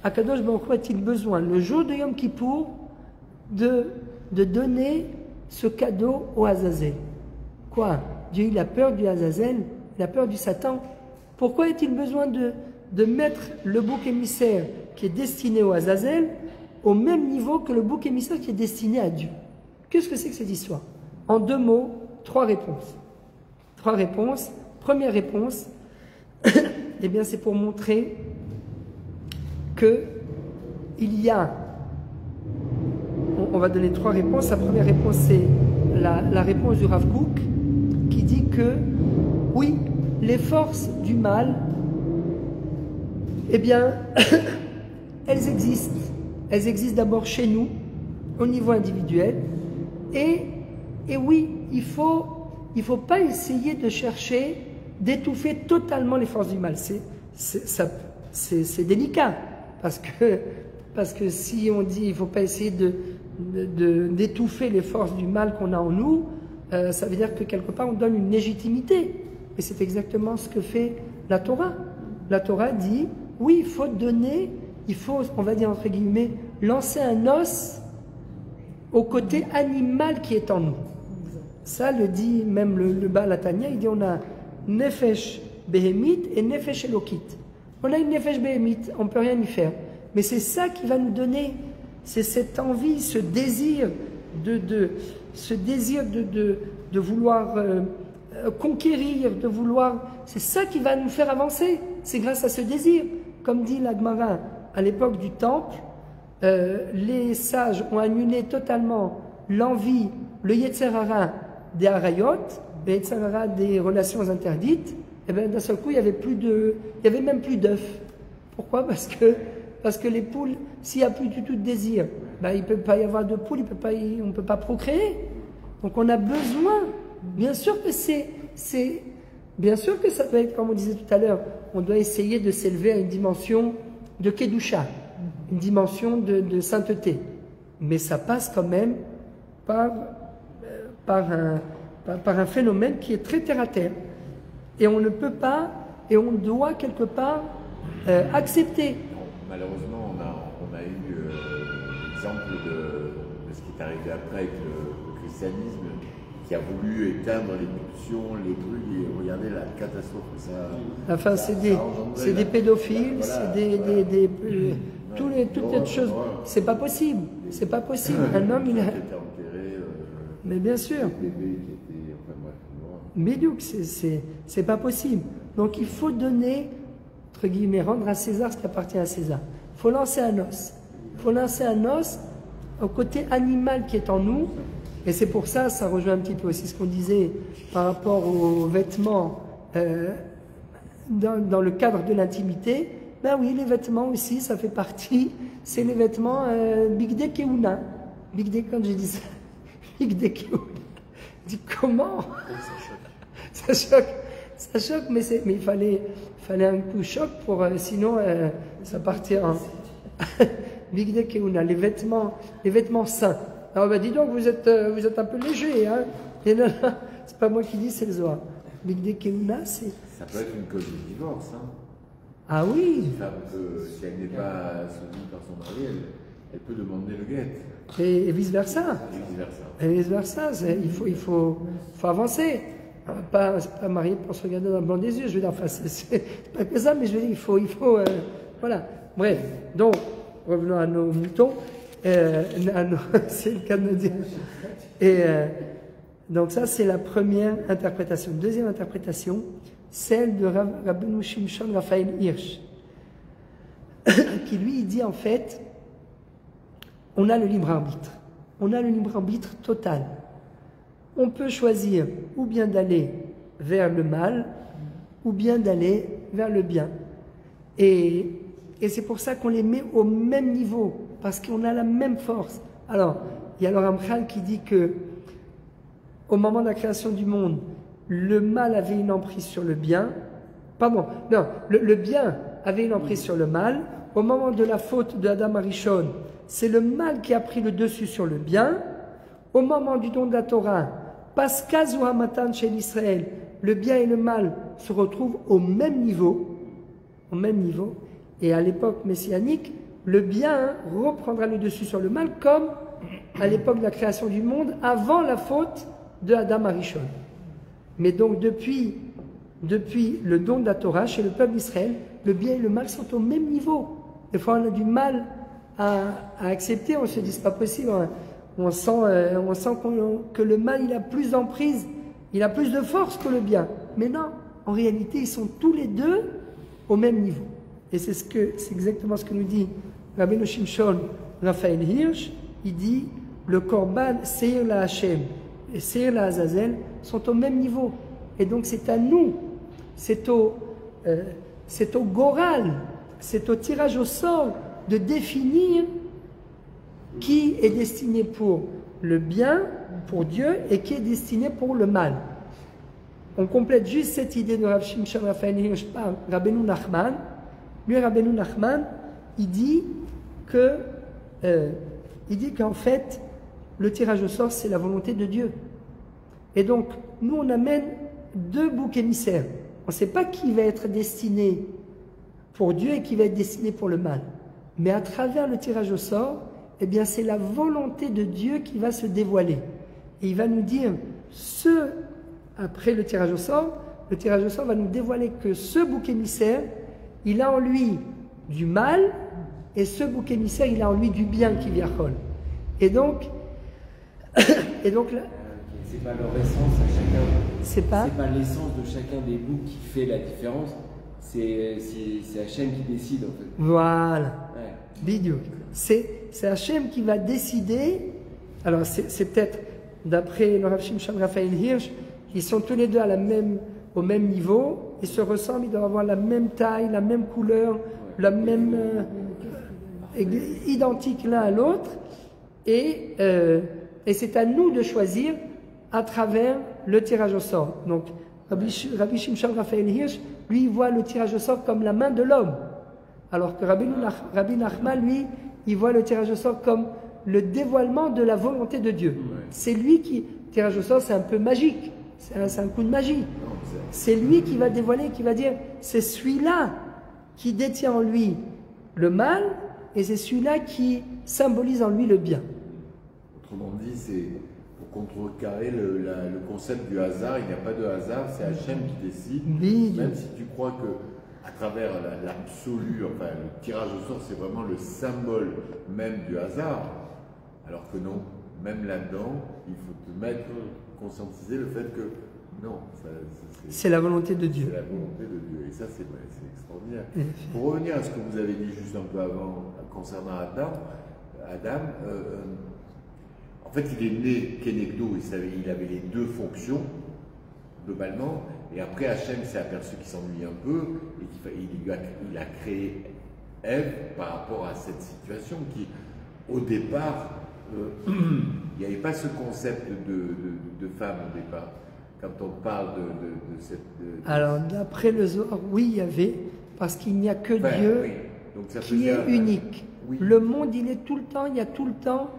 Akadosh Baruch Hu a-t-il besoin, le jour de Yom Kippour, de donner ce cadeau au Azazel? Quoi? Dieu, il a peur du Azazel, il a peur du Satan. Pourquoi a-t-il besoin de mettre le bouc émissaire qui est destiné au Azazel au même niveau que le bouc émissaire qui est destiné à Dieu? Qu'est-ce que c'est que cette histoire? En 2 mots, 3 réponses. 3 réponses. Première réponse, eh bien c'est pour montrer que il y a, on va donner 3 réponses. La première réponse, c'est la réponse du Rav Kook, qui dit que oui, les forces du mal, eh bien, elles existent. Elles existent d'abord chez nous, au niveau individuel, et oui, il faut pas essayer de chercher d'étouffer totalement les forces du mal. C'est délicat, parce que si on dit il ne faut pas essayer d'étouffer les forces du mal qu'on a en nous, ça veut dire que quelque part on donne une légitimité. Et c'est exactement ce que fait la Torah. La Torah dit, oui, il faut donner, il faut, on va dire entre guillemets, lancer un os au côté animal qui est en nous. Ça le dit même le Baal HaTanya, il dit on a Nefesh Behemit et Nefesh Elokit. On a une Nefesh Behemit, on ne peut rien y faire. Mais c'est ça qui va nous donner, c'est cette envie, ce désir de vouloir conquérir, de vouloir, c'est ça qui va nous faire avancer. C'est grâce à ce désir. Comme dit la Gemara, à l'époque du temple, les sages ont annulé totalement l'envie, le Yetzer Hara des Harayot, le Yetzer Hara des relations interdites. Et bien d'un seul coup, il y avait même plus d'œufs. Pourquoi? Parce que les poules, s'il n'y a plus du tout de désir, ben, il ne peut pas y avoir de poules, on ne peut pas procréer. Donc on a besoin, bien sûr que ça doit être, comme on disait tout à l'heure, on doit essayer de s'élever à une dimension de Kedusha, une dimension de sainteté. Mais ça passe quand même par un phénomène qui est très terre-à-terre. Et on ne peut pas, et on doit quelque part accepter. Malheureusement, on a eu l'exemple de ce qui est arrivé après avec le christianisme, qui a voulu éteindre les pulsions, les trucs, et regardez la catastrophe que ça a. Enfin, c'est des pédophiles, voilà, c'est toutes les choses. C'est pas possible. C'est pas possible. Un homme, il a. Mais bien sûr. Mais donc, c'est pas possible. Donc, il faut donner, entre guillemets, rendre à César ce qui appartient à César. Il faut lancer un os. Il faut lancer un os au côté animal qui est en nous. Et c'est pour ça, ça rejoint un petit peu aussi ce qu'on disait par rapport aux vêtements dans le cadre de l'intimité. Ben oui, les vêtements aussi, ça fait partie. C'est les vêtements Bigdei Keuna. Bigdei, quand j'ai dit ça, Bigdei Keuna. Je dis comment? Ça choque, mais il fallait un coup choc pour sinon ça partir en Bigdei Keuna, les vêtements sains. Alors ben dis donc, vous êtes un peu léger, hein? Et non, c'est pas moi qui dis, c'est le Zohar. Bigdei Keuna, c'est. Ça peut être une cause de divorce, hein? Ah oui. Une femme peut, si elle n'est pas soumise par son mari, elle peut demander le guet. Et vice versa. Et vice versa. Il faut avancer. Pas marié pour se regarder dans le blanc des yeux. Je veux dire, enfin, c'est pas que ça, mais je veux dire, il faut voilà. Bref. Donc, revenons à nos moutons. C'est le cas de me dire. Donc ça, c'est la première interprétation. Deuxième interprétation, celle de Rabbeinu Shimshon Raphaël Hirsch, qui lui dit en fait, on a le libre arbitre. On a le libre arbitre total. On peut choisir ou bien d'aller vers le mal, ou bien d'aller vers le bien. Et c'est pour ça qu'on les met au même niveau, parce qu'on a la même force. Alors, il y a le Ramchal qui dit que au moment de la création du monde, le mal avait une emprise sur le bien. Pardon, non, le bien avait une emprise sur le mal. Au moment de la faute de Adam Arishon, c'est le mal qui a pris le dessus sur le bien. Au moment du don de la Torah, Paskaz ou Hamatan chez l'Israël, le bien et le mal se retrouvent au même niveau. Au même niveau. Et à l'époque messianique, le bien reprendra le dessus sur le mal, comme à l'époque de la création du monde, avant la faute de Adam Arishon. Mais donc depuis le don de la Torah, chez le peuple d'Israël, le bien et le mal sont au même niveau. Des fois on a du mal à accepter, on se dit c'est pas possible, on sent que le mal il a plus d'emprise, il a plus de force que le bien. Mais non, en réalité ils sont tous les deux au même niveau. Et c'est exactement ce que nous dit Rabbeinu Shimshon Raphaël Hirsch. Il dit le Korban Seir la Hashem et Seir la Azazel sont au même niveau. Et donc c'est à nous, c'est au Goral, c'est au tirage au sort de définir qui est destiné pour le bien, pour Dieu, et qui est destiné pour le mal. On complète juste cette idée de Rav Shimshon Raphaël Hirsch par Rabbeinu Nachman. Lui, Rabbeinu Nachman, il dit qu'en fait, le tirage au sort, c'est la volonté de Dieu. Et donc, nous, on amène deux boucs émissaires. On ne sait pas qui va être destiné pour Dieu et qui va être destiné pour le mal. Mais à travers le tirage au sort, eh bien, c'est la volonté de Dieu qui va se dévoiler. Et il va nous dire, après le tirage au sort va nous dévoiler que ce bouc émissaire, il a en lui du mal, et ce bouc émissaire, il a en lui du bien qui vient. Et donc là, c'est pas leur essence à chacun. C'est pas l'essence de chacun des boucs qui fait la différence. C'est Hachem qui décide en fait. Voilà. Ouais. Bidou. C'est Hachem qui va décider. Alors c'est peut-être d'après le Rav Shimshon Raphaël Hirsch, ils sont tous les deux au même niveau, ils se ressemblent, ils doivent avoir la même taille, la même couleur, la même identique l'un à l'autre, et c'est à nous de choisir à travers le tirage au sort. Donc Rabbi Shimshon Raphaël Hirsch, lui, il voit le tirage au sort comme la main de l'homme, alors que Rabbi Nachman, lui, il voit le tirage au sort comme le dévoilement de la volonté de Dieu. C'est lui qui, tirage au sort, c'est un peu magique, c'est un coup de magie. C'est lui qui va dévoiler, qui va dire, c'est celui-là qui détient en lui le mal, et c'est celui-là qui symbolise en lui le bien. Autrement dit, c'est pour contrecarrer le concept du hasard, il n'y a pas de hasard, c'est Hachem qui décide. Oui. Même si tu crois que à travers l'absolu, enfin le tirage au sort, c'est vraiment le symbole même du hasard, alors que non, même là-dedans, il faut te conscientiser le fait que non, c'est la volonté de Dieu. C'est la volonté de Dieu, et ça c'est extraordinaire. Pour revenir à ce que vous avez dit juste un peu avant concernant Adam, en fait il est né Kenegdo, il avait les deux fonctions globalement, et après Hachem s'est aperçu qu'il s'ennuie un peu, et il a créé Ève par rapport à cette situation qui, au départ, il n'y avait pas ce concept de femme au départ. Quand on parle de cette... Alors, d'après le Zohar, oui, il y avait, parce qu'il n'y a que Dieu oui. Donc, ça qui est unique. Oui. Le monde, il y a tout le temps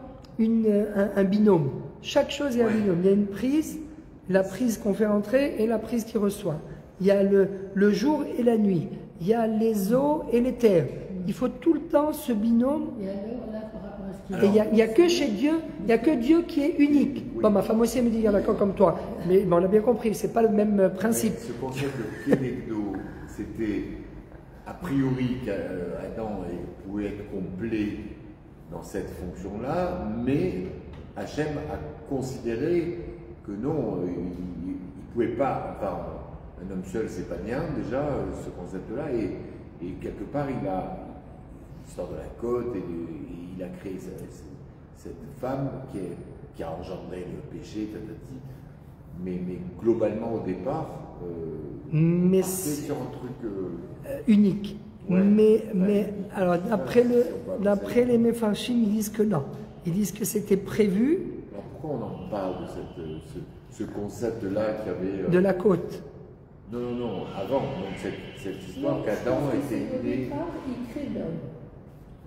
un binôme. Chaque chose est un binôme. Il y a une prise, la prise qu'on fait entrer et la prise qui reçoit. Il y a le jour et la nuit. Il y a les eaux et les terres. Il faut tout le temps ce binôme. Et il n'y a que chez Dieu, il n'y a que Dieu qui est unique. Oui. Bon, ma femme aussi elle me dit, d'accord comme toi. Mais on a bien compris, ce n'est pas le même principe. Ce concept de Kenegdo, c'était a priori qu'Adam pouvait être complet dans cette fonction-là, mais Hachem a considéré que non, il ne pouvait pas, enfin, un homme seul c'est pas bien déjà, ce concept-là, et quelque part il sort de la côte et il a créé cette femme qui a engendré le péché, tatati. Mais globalement au départ, mais c'est sur un truc unique. Ouais. Mais alors d'après les Mefarshim, ils disent que non. Ils disent que c'était prévu. Alors pourquoi on en parle de ce concept-là qu'il y avait De la côte. Non, avant, donc cette histoire qu'Adam était Au né. départ, il crée l'homme.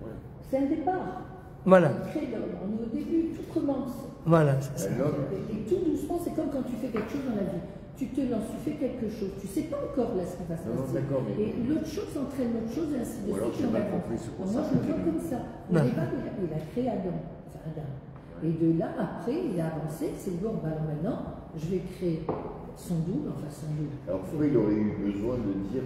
Ouais. C'est un départ. Voilà. Il crée l'homme. On est au début, tout commence. Voilà, c'est ça. L'homme, Et tout doucement, c'est comme quand tu fais quelque chose dans la vie. Tu te lances, tu fais quelque chose, tu sais pas encore là ce qui va se Non, passer. d'accord, mais- Et l'autre chose entraîne l'autre chose et ainsi de Ou alors suite. j'ai mal on avance. compris ce Moi, concept. je le vois comme ça. Au Non. départ, il a créé Adam. Enfin, Adam. Et de là, après, il a avancé. C'est bon, bah, alors maintenant, je vais créer son double, enfin son double. alors pourquoi il aurait eu besoin de dire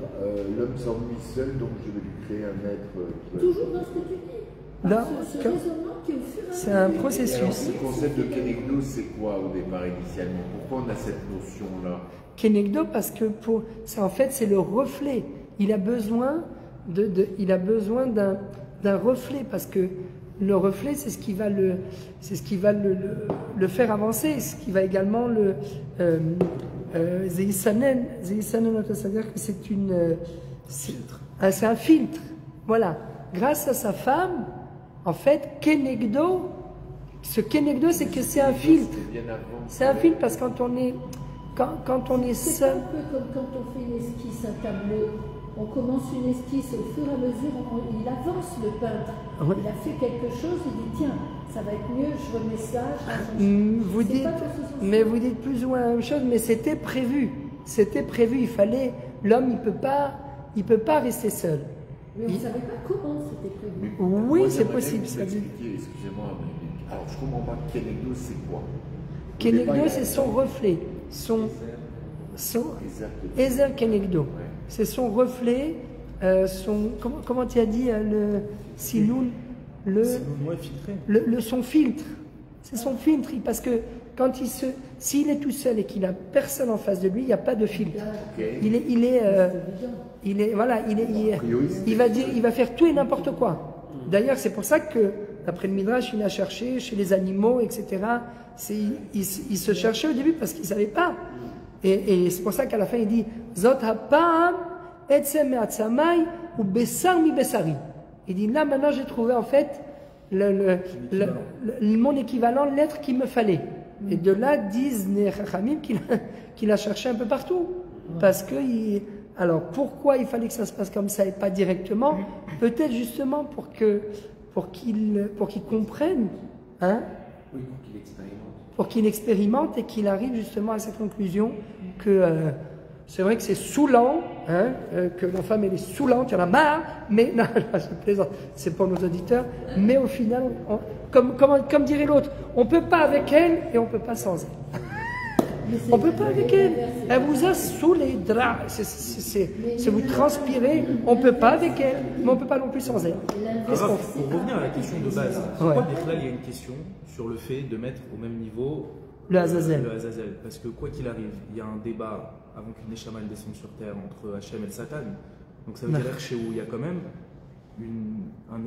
l'homme s'ennuie seul, donc je vais lui créer un être qui va- Toujours dans ce que tu dis. Non, Ce que- raisonnement qui est au fur et à c'est mesure. un Et alors processus. ce concept de Kenegdo, c'est quoi au départ initialement? Pourquoi on a cette notion-là? Kenegdo, parce que en fait, c'est le reflet. Il a besoin d'un reflet, parce que le reflet, c'est ce qui va le faire avancer, ce qui va également le Zeisanen, c'est-à-dire que c'est un filtre. Voilà. Grâce à sa femme, en fait, Kenegdo, c'est que c'est un filtre. C'est bien avant. C'est un filtre parce que quand on est C'est seul, un peu comme quand on fait une esquisse, un tableau. On commence une esquisse, au fur et à mesure, il avance le peintre. Ouais. Il a fait quelque chose, il dit tiens, ça va être mieux, je remets ça, je change. vous C'est dites, pas dans ce sens-là. mais vous dites plus ou moins la même chose, mais c'était prévu. C'était prévu. Il fallait, l'homme, il peut pas rester seul. Mais on ne savait pas comment c'était prévu. Mais Oui, moi, c'est j'aimerais possible, bien que ça vous dit. expliquiez, excusez-moi, mais alors je comprends pas, Kenegdo c'est quoi? Au Kenegdo, départ, il y a- c'est son reflet. Son Exact. Ezer Kenegdo. Ouais. C'est son reflet, comment tu as dit, le Sinoun, son filtre. C'est son filtre, parce que quand s'il est tout seul et qu'il a personne en face de lui, il n'y a pas de filtre. Ok. Il va faire tout et n'importe quoi. D'ailleurs, c'est pour ça que, d'après le Midrash, il a cherché chez les animaux, etc. Il se cherchait au début parce qu'il ne savait pas. Et c'est pour ça qu'à la fin, il dit Zot hapam etzem me'atzamai ou besar mi besari. Il dit là, maintenant, j'ai trouvé en fait mon équivalent, l'être qu'il me fallait. Et de là, disent les Chachamim qu'il a cherché un peu partout. Parce que, alors pourquoi il fallait que ça se passe comme ça et pas directement? Peut-être justement pour qu'il comprenne, hein, Oui, pour qu'il expérimente. pour qu'il expérimente et qu'il arrive justement à cette conclusion que c'est vrai que c'est saoulant, hein, que la femme elle est saoulante, il y en a marre, mais non, je plaisante, c'est pour nos auditeurs, mais au final, comme dirait l'autre, on ne peut pas avec elle et on ne peut pas sans elle. On ne peut pas avec elle. Elle vous a sous les draps, c'est vous transpirez, on ne peut pas avec elle, mais on ne peut pas non plus sans elle. Qu'est-ce qu'on fait? Pour revenir à la question de base, Ouais. pourquoi Bichlal, il y a une question sur le fait de mettre au même niveau Le Azazel. le Azazel? Parce que quoi qu'il arrive, il y a un débat avant qu'une Neshama elle descende sur terre entre Hachem et le Satan. Donc ça veut dire chez où il y a quand même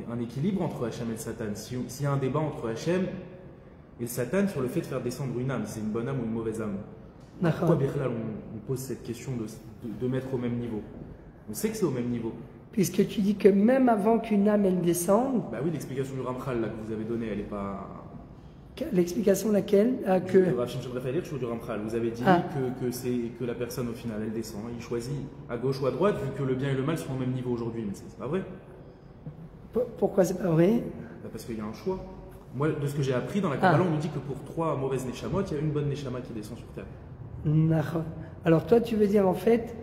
un équilibre entre Hachem et le Satan. S'il y a un débat entre Hachem et le Satan sur le fait de faire descendre une âme, c'est une bonne âme ou une mauvaise âme. Pourquoi Bichlal, on pose cette question de mettre au même niveau? On sait que c'est au même niveau. Puisque tu dis que même avant qu'une âme elle descende, Bah oui, l'explication du Ramchal là, que vous avez donnée, elle n'est pas... l'explication laquelle que Rav Shimshon Raphaël Hirsch ou du Ramchal, vous avez dit Ah. que la personne au final elle descend, il choisit à gauche ou à droite vu que le bien et le mal sont au même niveau aujourd'hui, mais c'est pas vrai. pourquoi c'est pas vrai? Bah parce qu'il y a un choix. Moi, de ce que j'ai appris dans la Kabbalah, on nous dit que pour 3 mauvaises Neshamot, il y a une bonne Neshama qui descend sur terre. Nachon. Alors toi, tu veux dire en fait,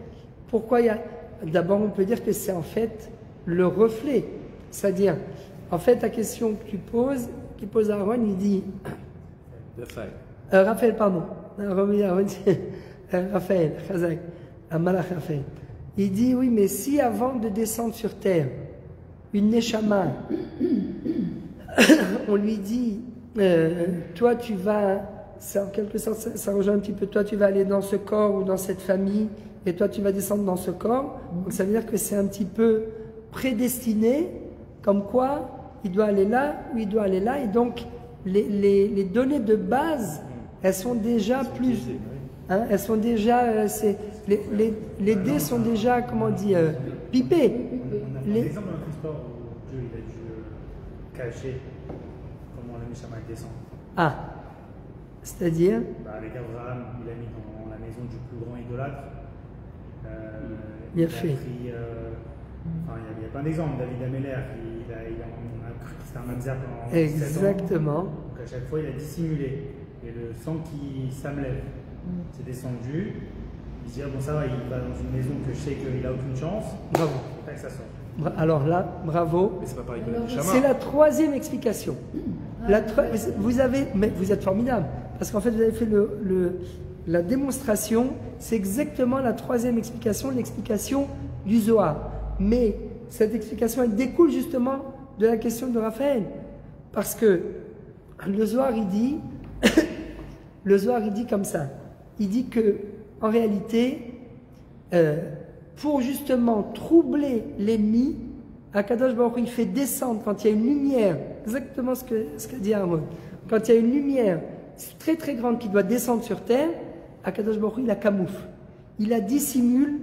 pourquoi il y a... D'abord, on peut dire que c'est en fait le reflet. C'est-à-dire, en fait, la question que tu poses, qui pose Aaron, il dit... Raphaël, pardon. Raphaël, Chazak, Malach Raphaël. Il dit, oui, mais si avant de descendre sur terre, une Neshama, on lui dit, toi tu vas en quelque sorte, ça rejoint un petit peu, toi tu vas aller dans ce corps ou dans cette famille, et toi tu vas descendre dans ce corps. Donc ça veut dire que c'est un petit peu prédestiné, comme quoi il doit aller là ou il doit aller là, et donc les données de base, elles sont déjà plus... Hein, elles sont déjà... les dés sont déjà, comment on dit, pipés. On a un exemple dans notre histoire où Dieu il a dû cacher comment la Neshama descend. Ah, c'est-à-dire Avec Abraham, il l'a mis dans la maison du plus grand idolâtre. Bien il fait. a pris, il y a plein d'exemples. David Ameller, on a cru que c'était un Mamzer pendant 7 ans. exactement. Donc à chaque fois, il a dissimulé. Et le sang qui s'amlève, c'est descendu. Il se dit, ah bon, ça va, il va dans une maison que je sais qu'il n'a aucune chance. Bravo. Tac, ça sort. Alors là, bravo. Mais c'est pas pareil que la C'est Neshama. la troisième explication. Vous êtes formidable, parce qu'en fait vous avez fait la démonstration, c'est exactement la troisième explication, l'explication du Zohar. Mais cette explication, elle découle justement de la question de Raphaël, parce que le Zohar il dit, comme ça, il dit que en réalité, pour justement troubler l'ennemi, Akadosh Baruch Hu, il fait descendre quand il y a une lumière, exactement ce qu'a dit Aaron, quand il y a une lumière très très grande qui doit descendre sur terre, Akadosh Baruch Hu, il la camoufle, il la dissimule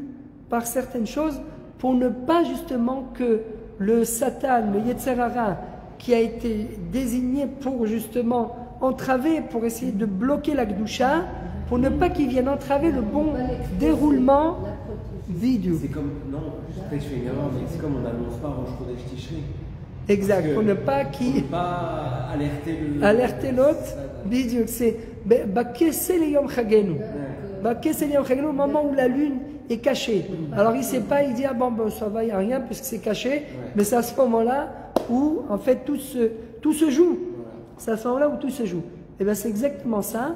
par certaines choses pour ne pas justement que le Satan, le Yetzer Hara, qui a été désigné pour justement entraver, pour essayer de bloquer la Kedusha, pour ne pas qu'il vienne entraver le bon déroulement vidéo. C'est comme, non, peut-être je fais une erreur, mais c'est comme on n'annonce pas Rosh Chodesh Tishrei. Exact, pour ne pas Pour qu'il... ne pas alerter l'autre, vidéo, c'est Bakese le Yom Chagenu. Bakese le Yom Chagenu, au moment où la lune est cachée. Alors il ne sait pas, il dit, ah bon, ça va, il n'y a rien puisque c'est caché, mais c'est à ce moment-là où en fait tout se joue. C'est à ce moment-là où tout se joue. Et bien c'est exactement ça.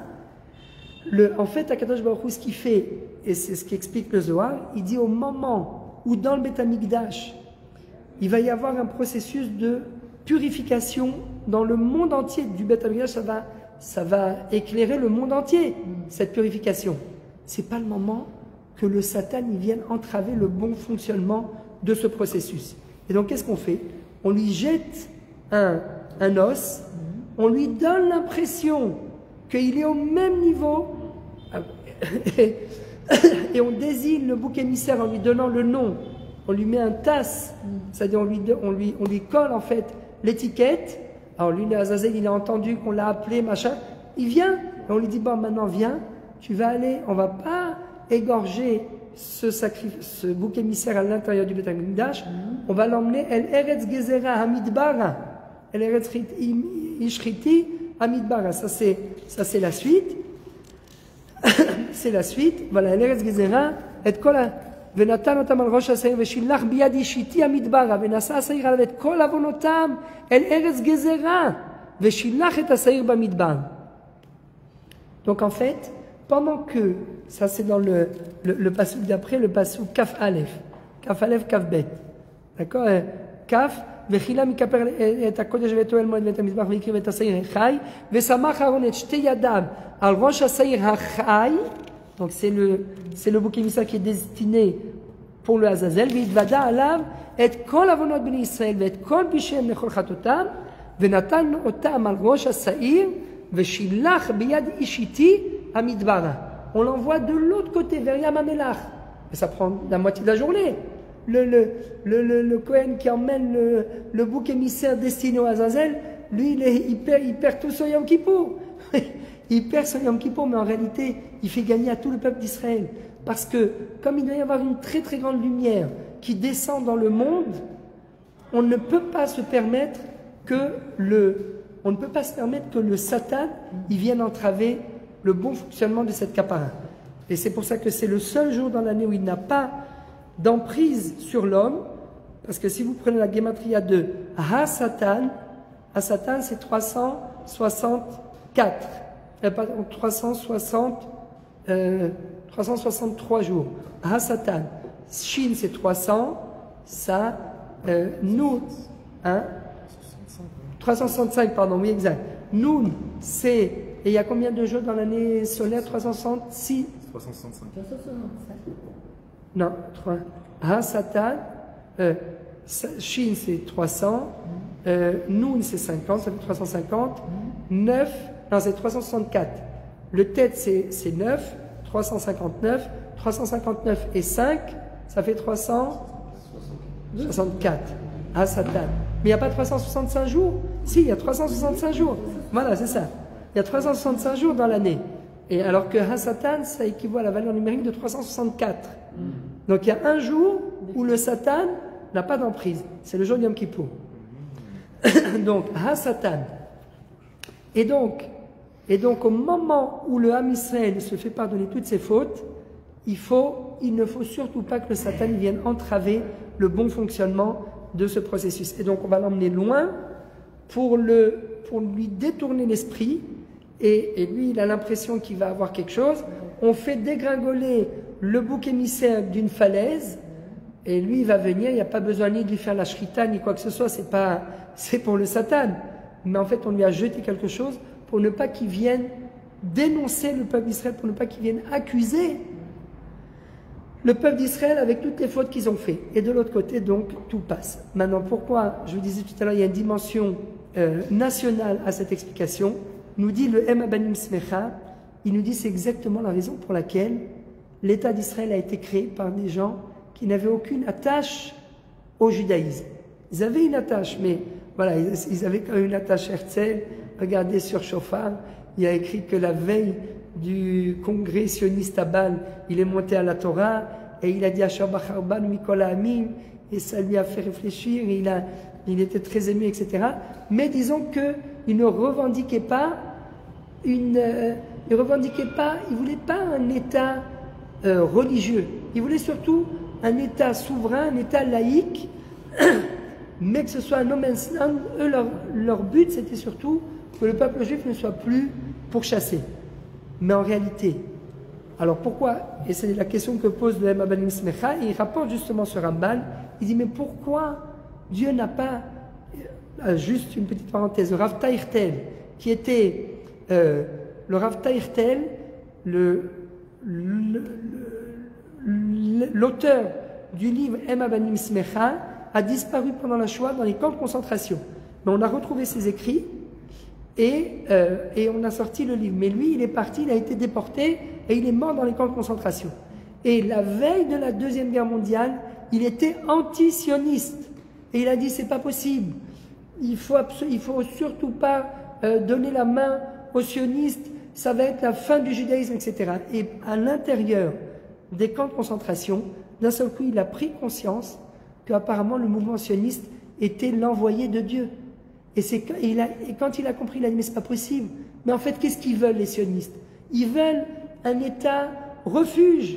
En fait, Akadosh Baruch Hu, ce qu'il fait, et c'est ce qui explique le Zohar, il dit au moment où dans le Beth Amikdash, il va y avoir un processus de purification dans le monde entier du Beth Amikdash, ça va éclairer le monde entier, cette purification. C'est pas le moment que le Satan il vienne entraver le bon fonctionnement de ce processus. Et donc, qu'est-ce qu'on fait? On lui jette un os, on lui donne l'impression qu'il est au même niveau, et on désigne le bouc émissaire en lui donnant le nom, on lui met un tasse, c'est-à-dire on lui colle en fait l'étiquette. Alors lui, le Azazel, il a entendu qu'on l'a appelé, machin, il vient, et on lui dit, bon maintenant viens, tu vas aller, on va pas égorger ce bouc émissaire à l'intérieur du Beth Amikdash, on va l'emmener El Eretz Gezerah Hamidbara, El Eretz Ishriti Hamidbara, ça c'est la suite. C'est la suite. Voilà, El Eretz Gezerah et Kola ונתן אותם על ראש השעיר ושילח ביד אישיתי המדברה ונשא השעיר עליו את כל עוונותם אל ארץ גזרה ושילח את השעיר במדבר. Donc en fait, pendant que, ça c'est dans le passouk d'après, le passouk Kaf Aleph, Kaf Bet, d'accord, Kaf, וחילה מכפר את הקודש ואת אוהל מועד ואת המזבח והקריב את השעיר החי ושמח אהרון את שתי ידיו על ראש השעיר החי. Donc c'est le bouc émissaire qui est destiné pour le Azazel. והתוודה עליו את כל עוונות בני ישראל ואת כל פשעיהם לכל חטאותם ונתן אותם על ראש השעיר ושילח ביד אישיתי המדברה. On l'envoie de l'autre côté vers Yam HaMelach. Et ça prend la moitié de la journée. Le Kohen qui emmène le bouc émissaire destiné au Azazel, lui il perd tout son Yom Kippour. Il perd son Yom Kippour, mais en réalité, il fait gagner à tout le peuple d'Israël. Parce que, comme il doit y avoir une très très grande lumière qui descend dans le monde, on ne peut pas se permettre que le Satan il vienne entraver le bon fonctionnement de cette capara. Et c'est pour ça que c'est le seul jour dans l'année où il n'a pas d'emprise sur l'homme. Parce que si vous prenez la Gematria de Ha-Satan, Ha-Satan c'est 364. 363 jours. Ha-Satan. Shin c'est 300. Ça, Nun, hein? 365, pardon, oui, exact. Nun, c'est Et il y a combien de jours dans l'année solaire? 366? 365. 365. Non, 3. Ha-Satan, Shin c'est 300, Noun c'est 50, ça fait 350, 9, non c'est 364. Le tête c'est 9, 359, 359 et 5, ça fait 364. Ha-Satan. Mais il n'y a pas 365 jours? Si, il y a 365 jours. Voilà, c'est ça. Il y a 365 jours dans l'année. Et alors que Ha-Satan, ça équivaut à la valeur numérique de 364. Donc il y a un jour où le Satan n'a pas d'emprise. C'est le jour de Yom Kippour. Donc, Ha-Satan. Et donc, au moment où le Ham Israël se fait pardonner toutes ses fautes, il ne faut surtout pas que le Satan vienne entraver le bon fonctionnement de ce processus. Et donc, on va l'emmener loin pour lui détourner l'esprit. Et lui, il a l'impression qu'il va avoir quelque chose. On fait dégringoler le bouc émissaire d'une falaise. Et lui, il va venir. Il n'y a pas besoin ni de lui faire la shrita, ni quoi que ce soit. C'est pour le Satan. Mais en fait, on lui a jeté quelque chose pour ne pas qu'il vienne dénoncer le peuple d'Israël, pour ne pas qu'il vienne accuser le peuple d'Israël avec toutes les fautes qu'ils ont fait. Et de l'autre côté, donc, tout passe. Maintenant, pourquoi, je vous disais tout à l'heure, il y a une dimension nationale à cette explication. Nous dit le Em Abanim Smecha, il nous dit c'est exactement la raison pour laquelle l'État d'Israël a été créé par des gens qui n'avaient aucune attache au judaïsme. Ils avaient une attache, mais voilà, ils avaient quand même une attache Herzl. Regardez sur Shofar, il y a écrit que la veille du congrès sioniste à Bâle, il est monté à la Torah et il a dit Asher Bacharban Mikola Amim, et ça lui a fait réfléchir, il était très ému, etc. Mais disons qu'il ne revendiquait pas il voulait pas un État religieux, il voulait surtout un État souverain, un État laïque, mais que ce soit un no man's land. Eux, leur but, c'était surtout que le peuple juif ne soit plus pourchassé. Mais en réalité, alors pourquoi, et c'est la question que pose le Em Abanim Smecha, et il rapporte justement ce Ramban, il dit mais pourquoi Dieu n'a pas, juste une petite parenthèse, le Rav Taïrtel, qui était le Rav Taïrtel, l'auteur du livre Em Abanim Smecha, a disparu pendant la Shoah dans les camps de concentration. Mais on a retrouvé ses écrits et on a sorti le livre. Mais lui, il est parti, il a été déporté et il est mort dans les camps de concentration. Et la veille de la Deuxième Guerre mondiale, il était anti-sioniste. Et il a dit, c'est pas possible. Il faut surtout pas donner la main aux sionistes. Ça va être la fin du judaïsme, etc. Et à l'intérieur des camps de concentration, d'un seul coup, il a pris conscience qu'apparemment le mouvement sioniste était l'envoyé de Dieu. Et quand il a compris, il a dit, mais c'est pas possible. Mais en fait, qu'est-ce qu'ils veulent, les sionistes? Ils veulent un État refuge.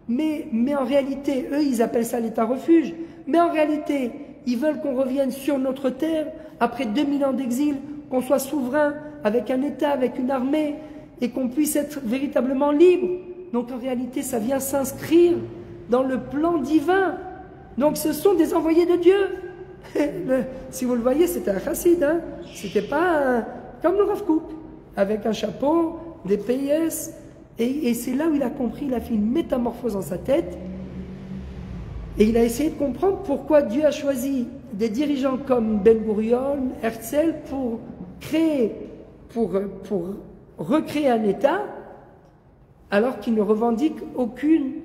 Mais en réalité, eux, ils appellent ça l'État refuge. Mais en réalité, ils veulent qu'on revienne sur notre terre, après 2000 ans d'exil, qu'on soit souverain, avec un État, avec une armée, et qu'on puisse être véritablement libre. Donc en réalité, ça vient s'inscrire dans le plan divin. Donc ce sont des envoyés de Dieu. Si vous le voyez, c'était un chassid, hein. C'était pas comme le Rav Kook, avec un chapeau, des PS, et c'est là où il a compris, il a fait une métamorphose dans sa tête, et il a essayé de comprendre pourquoi Dieu a choisi des dirigeants comme Ben Gurion, Herzl, pour recréer un État, alors qu'il ne revendique aucune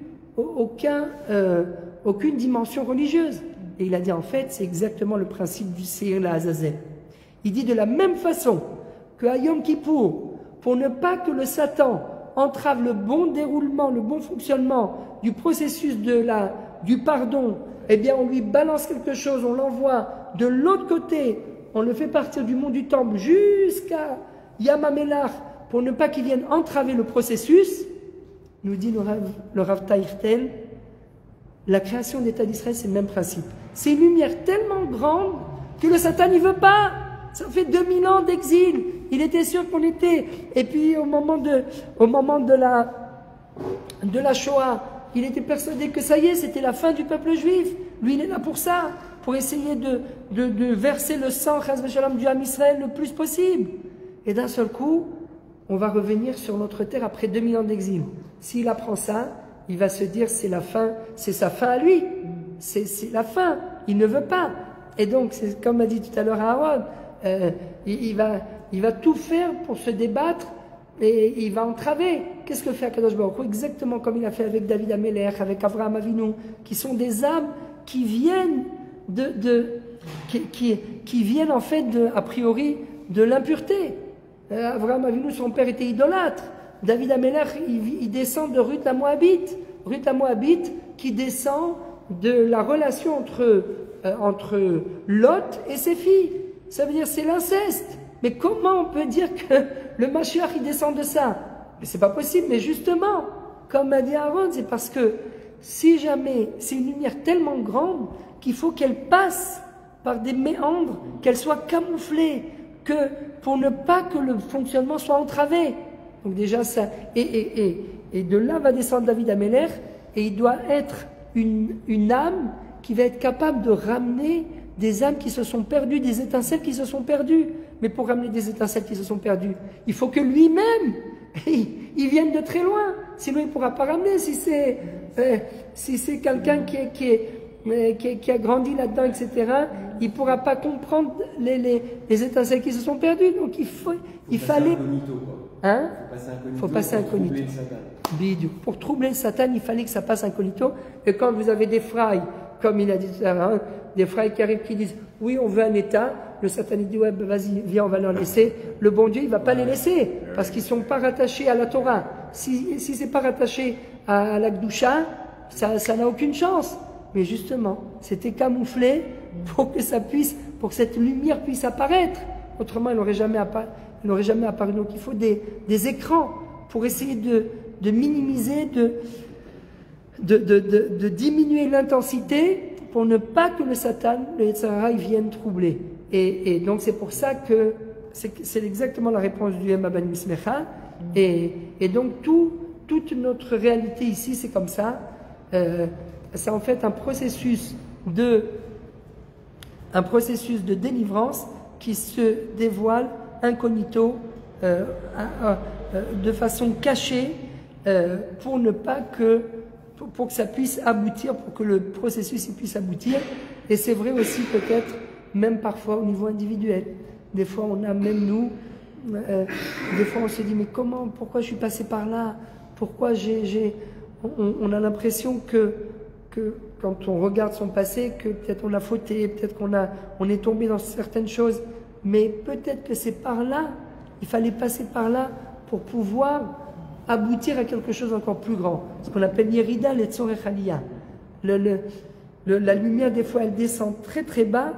dimension religieuse. Et il a dit, en fait, c'est exactement le principe du Seir la Azazel. Il dit de la même façon qu'à Yom Kippour, pour ne pas que le Satan entrave le bon déroulement, le bon fonctionnement du processus du pardon, eh bien on lui balance quelque chose, on l'envoie de l'autre côté, on le fait partir du mont du Temple jusqu'à Yam HaMelach pour ne pas qu'il vienne entraver le processus, nous dit le Rav Taïrtel, la création d'État d'Israël, c'est le même principe. C'est une lumière tellement grande que le Satan n'y veut pas. Ça fait 2000 ans d'exil. Il était sûr qu'on était. Et puis au moment de la Shoah, il était persuadé que ça y est, c'était la fin du peuple juif. Lui, il est là pour ça, pour essayer de verser le sang, chas v'shalom, du Ham Israël le plus possible. Et d'un seul coup, on va revenir sur notre terre après 2000 ans d'exil. S'il apprend ça, il va se dire c'est la fin, c'est sa fin à lui. C'est la fin. Il ne veut pas. Et donc, c'est comme a dit tout à l'heure Aaron, il va tout faire pour se débattre et il va entraver. Qu'est-ce que fait Akadosh Baruch Hu? Exactement comme il a fait avec David Amelech, avec Avraham Avinu, qui sont des âmes qui viennent qui viennent en fait a priori de l'impureté. Avraham Avinu, son père était idolâtre. David Amelech, il descend de Ruth la Moabite. Ruth la Moabite qui descend de la relation entre Lot et ses filles. Ça veut dire c'est l'inceste. Mais comment on peut dire que le Mashiach il descend de ça? Mais c'est pas possible. Mais justement, comme a dit Aaron, c'est parce que si jamais c'est une lumière tellement grande qu'il faut qu'elle passe par des méandres, qu'elle soit camouflée, que pour ne pas que le fonctionnement soit entravé. Donc déjà ça, et de là va descendre David Amelech, et il doit être une âme qui va être capable de ramener des âmes qui se sont perdues, des étincelles qui se sont perdues. Mais pour ramener des étincelles qui se sont perdues, il faut que lui-même, il vienne de très loin. Sinon, il ne pourra pas ramener. Si c'est quelqu'un qui a grandi là-dedans, etc., il ne pourra pas comprendre les étincelles qui se sont perdues. Donc, il fallait... Hein? Il faut passer incognito. Pour troubler le Satan, il fallait que ça passe incognito. Et quand vous avez des frailles, comme il a dit tout à l'heure, des frailles qui arrivent qui disent oui, on veut un État, le Satan il dit ouais, ben vas-y, viens, on va leur laisser. Le bon Dieu, il ne va pas les laisser parce qu'ils ne sont pas rattachés à la Torah. Si ce n'est pas rattaché à la Gdusha, ça n'a aucune chance. Mais justement, c'était camouflé pour que cette lumière puisse apparaître. Autrement, elle n'aurait jamais apparu. Donc il faut des écrans pour essayer de minimiser, de diminuer l'intensité pour ne pas que le Satan, le Yetzirah, vienne troubler. Et donc c'est pour ça que c'est exactement la réponse du Emma Ben Mismecha. Et donc toute notre réalité ici, c'est comme ça. C'est en fait un processus de délivrance qui se dévoile incognito, de façon cachée, pour que ça puisse aboutir, pour que le processus puisse aboutir. Et c'est vrai aussi peut-être, même parfois au niveau individuel. Des fois on a même nous, des fois on se dit mais pourquoi je suis passé par là? Pourquoi on a l'impression que quand on regarde son passé, que peut-être on a fauté, peut-être on est tombé dans certaines choses, mais peut-être que c'est par là, il fallait passer par là pour pouvoir aboutir à quelque chose encore plus grand. Ce qu'on appelle Yerida Letzorech Aliyah. La lumière, des fois, elle descend très très bas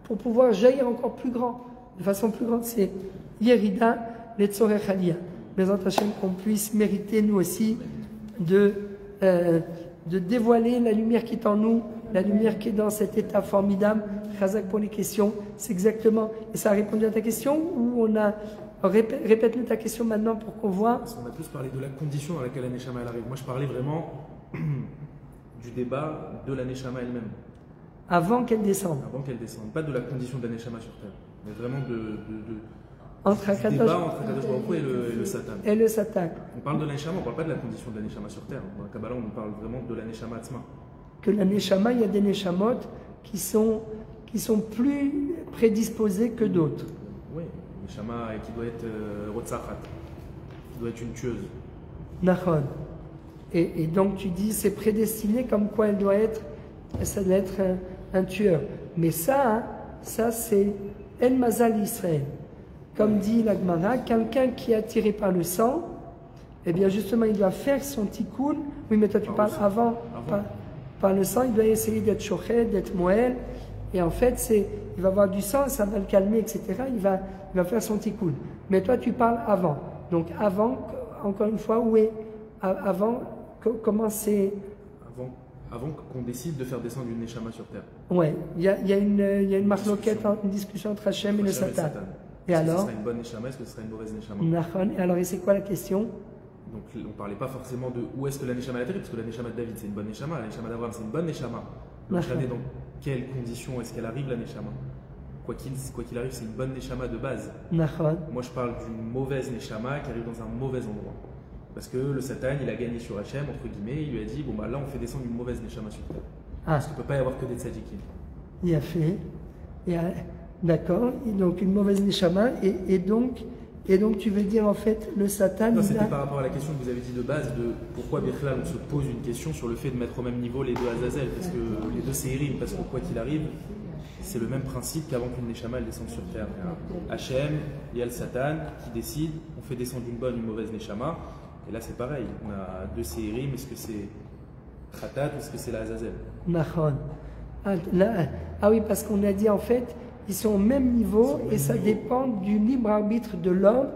pour pouvoir jaillir encore plus grand. De façon plus grande, c'est Yerida Letzorech Aliyah. Mais en Hachem, qu'on puisse mériter, nous aussi, de dévoiler la lumière qui est en nous, la lumière qui est dans cet état formidable. Chazak pour les questions, c'est exactement... Et ça a répondu à ta question ou on a... Répète-nous ta question maintenant pour qu'on voit. Parce qu'on a plus parlé de la condition dans laquelle la Neshama elle arrive. Moi, je parlais vraiment du débat de la Neshama elle-même. Avant qu'elle descende. Avant qu'elle descende. Pas de la condition de la Neshama sur Terre, mais vraiment du débat entre Akadosh Baruch Hu et le Satan. Et le Satan. On parle de la Neshama, on ne parle pas de la condition de la Neshama sur Terre. Dans la Kabbalah, on parle vraiment de la Neshama Atzma. Que la Neshama, il y a des Neshamot qui sont plus prédisposées que d'autres. Oui. Neshama qui doit être Rotzachat, qui doit être une tueuse. Nachon. Et donc tu dis c'est prédestiné comme quoi ça doit être un tueur. Mais ça c'est El Mazal Israël. Comme dit la Gemara, quelqu'un qui est attiré par le sang, eh bien justement il doit faire son tikkun. Oui, mais toi tu parles avant. Par le sang, il doit essayer d'être shochet, d'être moël. Et en fait, il va avoir du sang, ça va le calmer, etc. Il va faire son tikkun. Mais toi, tu parles avant. Donc avant, encore une fois, comment c'est... Avant qu'on décide de faire descendre une Neshama sur Terre. Ouais, il y a une marloquette, une discussion entre Hachem et le Satan. Et alors? Est-ce que ce sera une bonne Neshama, est-ce que ce sera une mauvaise Neshama? Et alors, et c'est quoi la question? Donc on ne parlait pas forcément de où est-ce que la Neshama est atterrie, parce que la Neshama de David c'est une bonne Neshama, la Neshama d'Abraham c'est une bonne Neshama. Donc regardez dans quelles conditions est-ce qu'elle arrive la Neshama. quoi qu'il arrive, c'est une bonne Neshama de base. Nachon. Moi, je parle d'une mauvaise Neshama qui arrive dans un mauvais endroit. Parce que le Satan, il a gagné sur Hachem, entre guillemets, il lui a dit, bon bah là, on fait descendre une mauvaise Neshama sur terre. Ah, Parce qu'il ne peut pas y avoir que des tzadikim. il a fait. D'accord. Et donc une mauvaise neshama. Et donc tu veux dire en fait le Satan. Non, il c'était a- par rapport à la question que vous avez dit de base de pourquoi Birklal on se pose une question sur le fait de mettre au même niveau les deux Azazel, parce que les deux c'est Irim, parce que quoi qu'il arrive, c'est le même principe qu'avant qu'une Neshama elle descende sur terre. Il y a Hachem, il y a le Satan qui décide, on fait descendre une bonne, une mauvaise Neshama, et là c'est pareil, on a deux Seirim, est-ce que c'est Khatat ou est-ce que c'est la Azazel? Nachon. Ah oui, parce qu'on a dit en fait, ils sont au même niveau et ça dépend du libre arbitre de l'homme.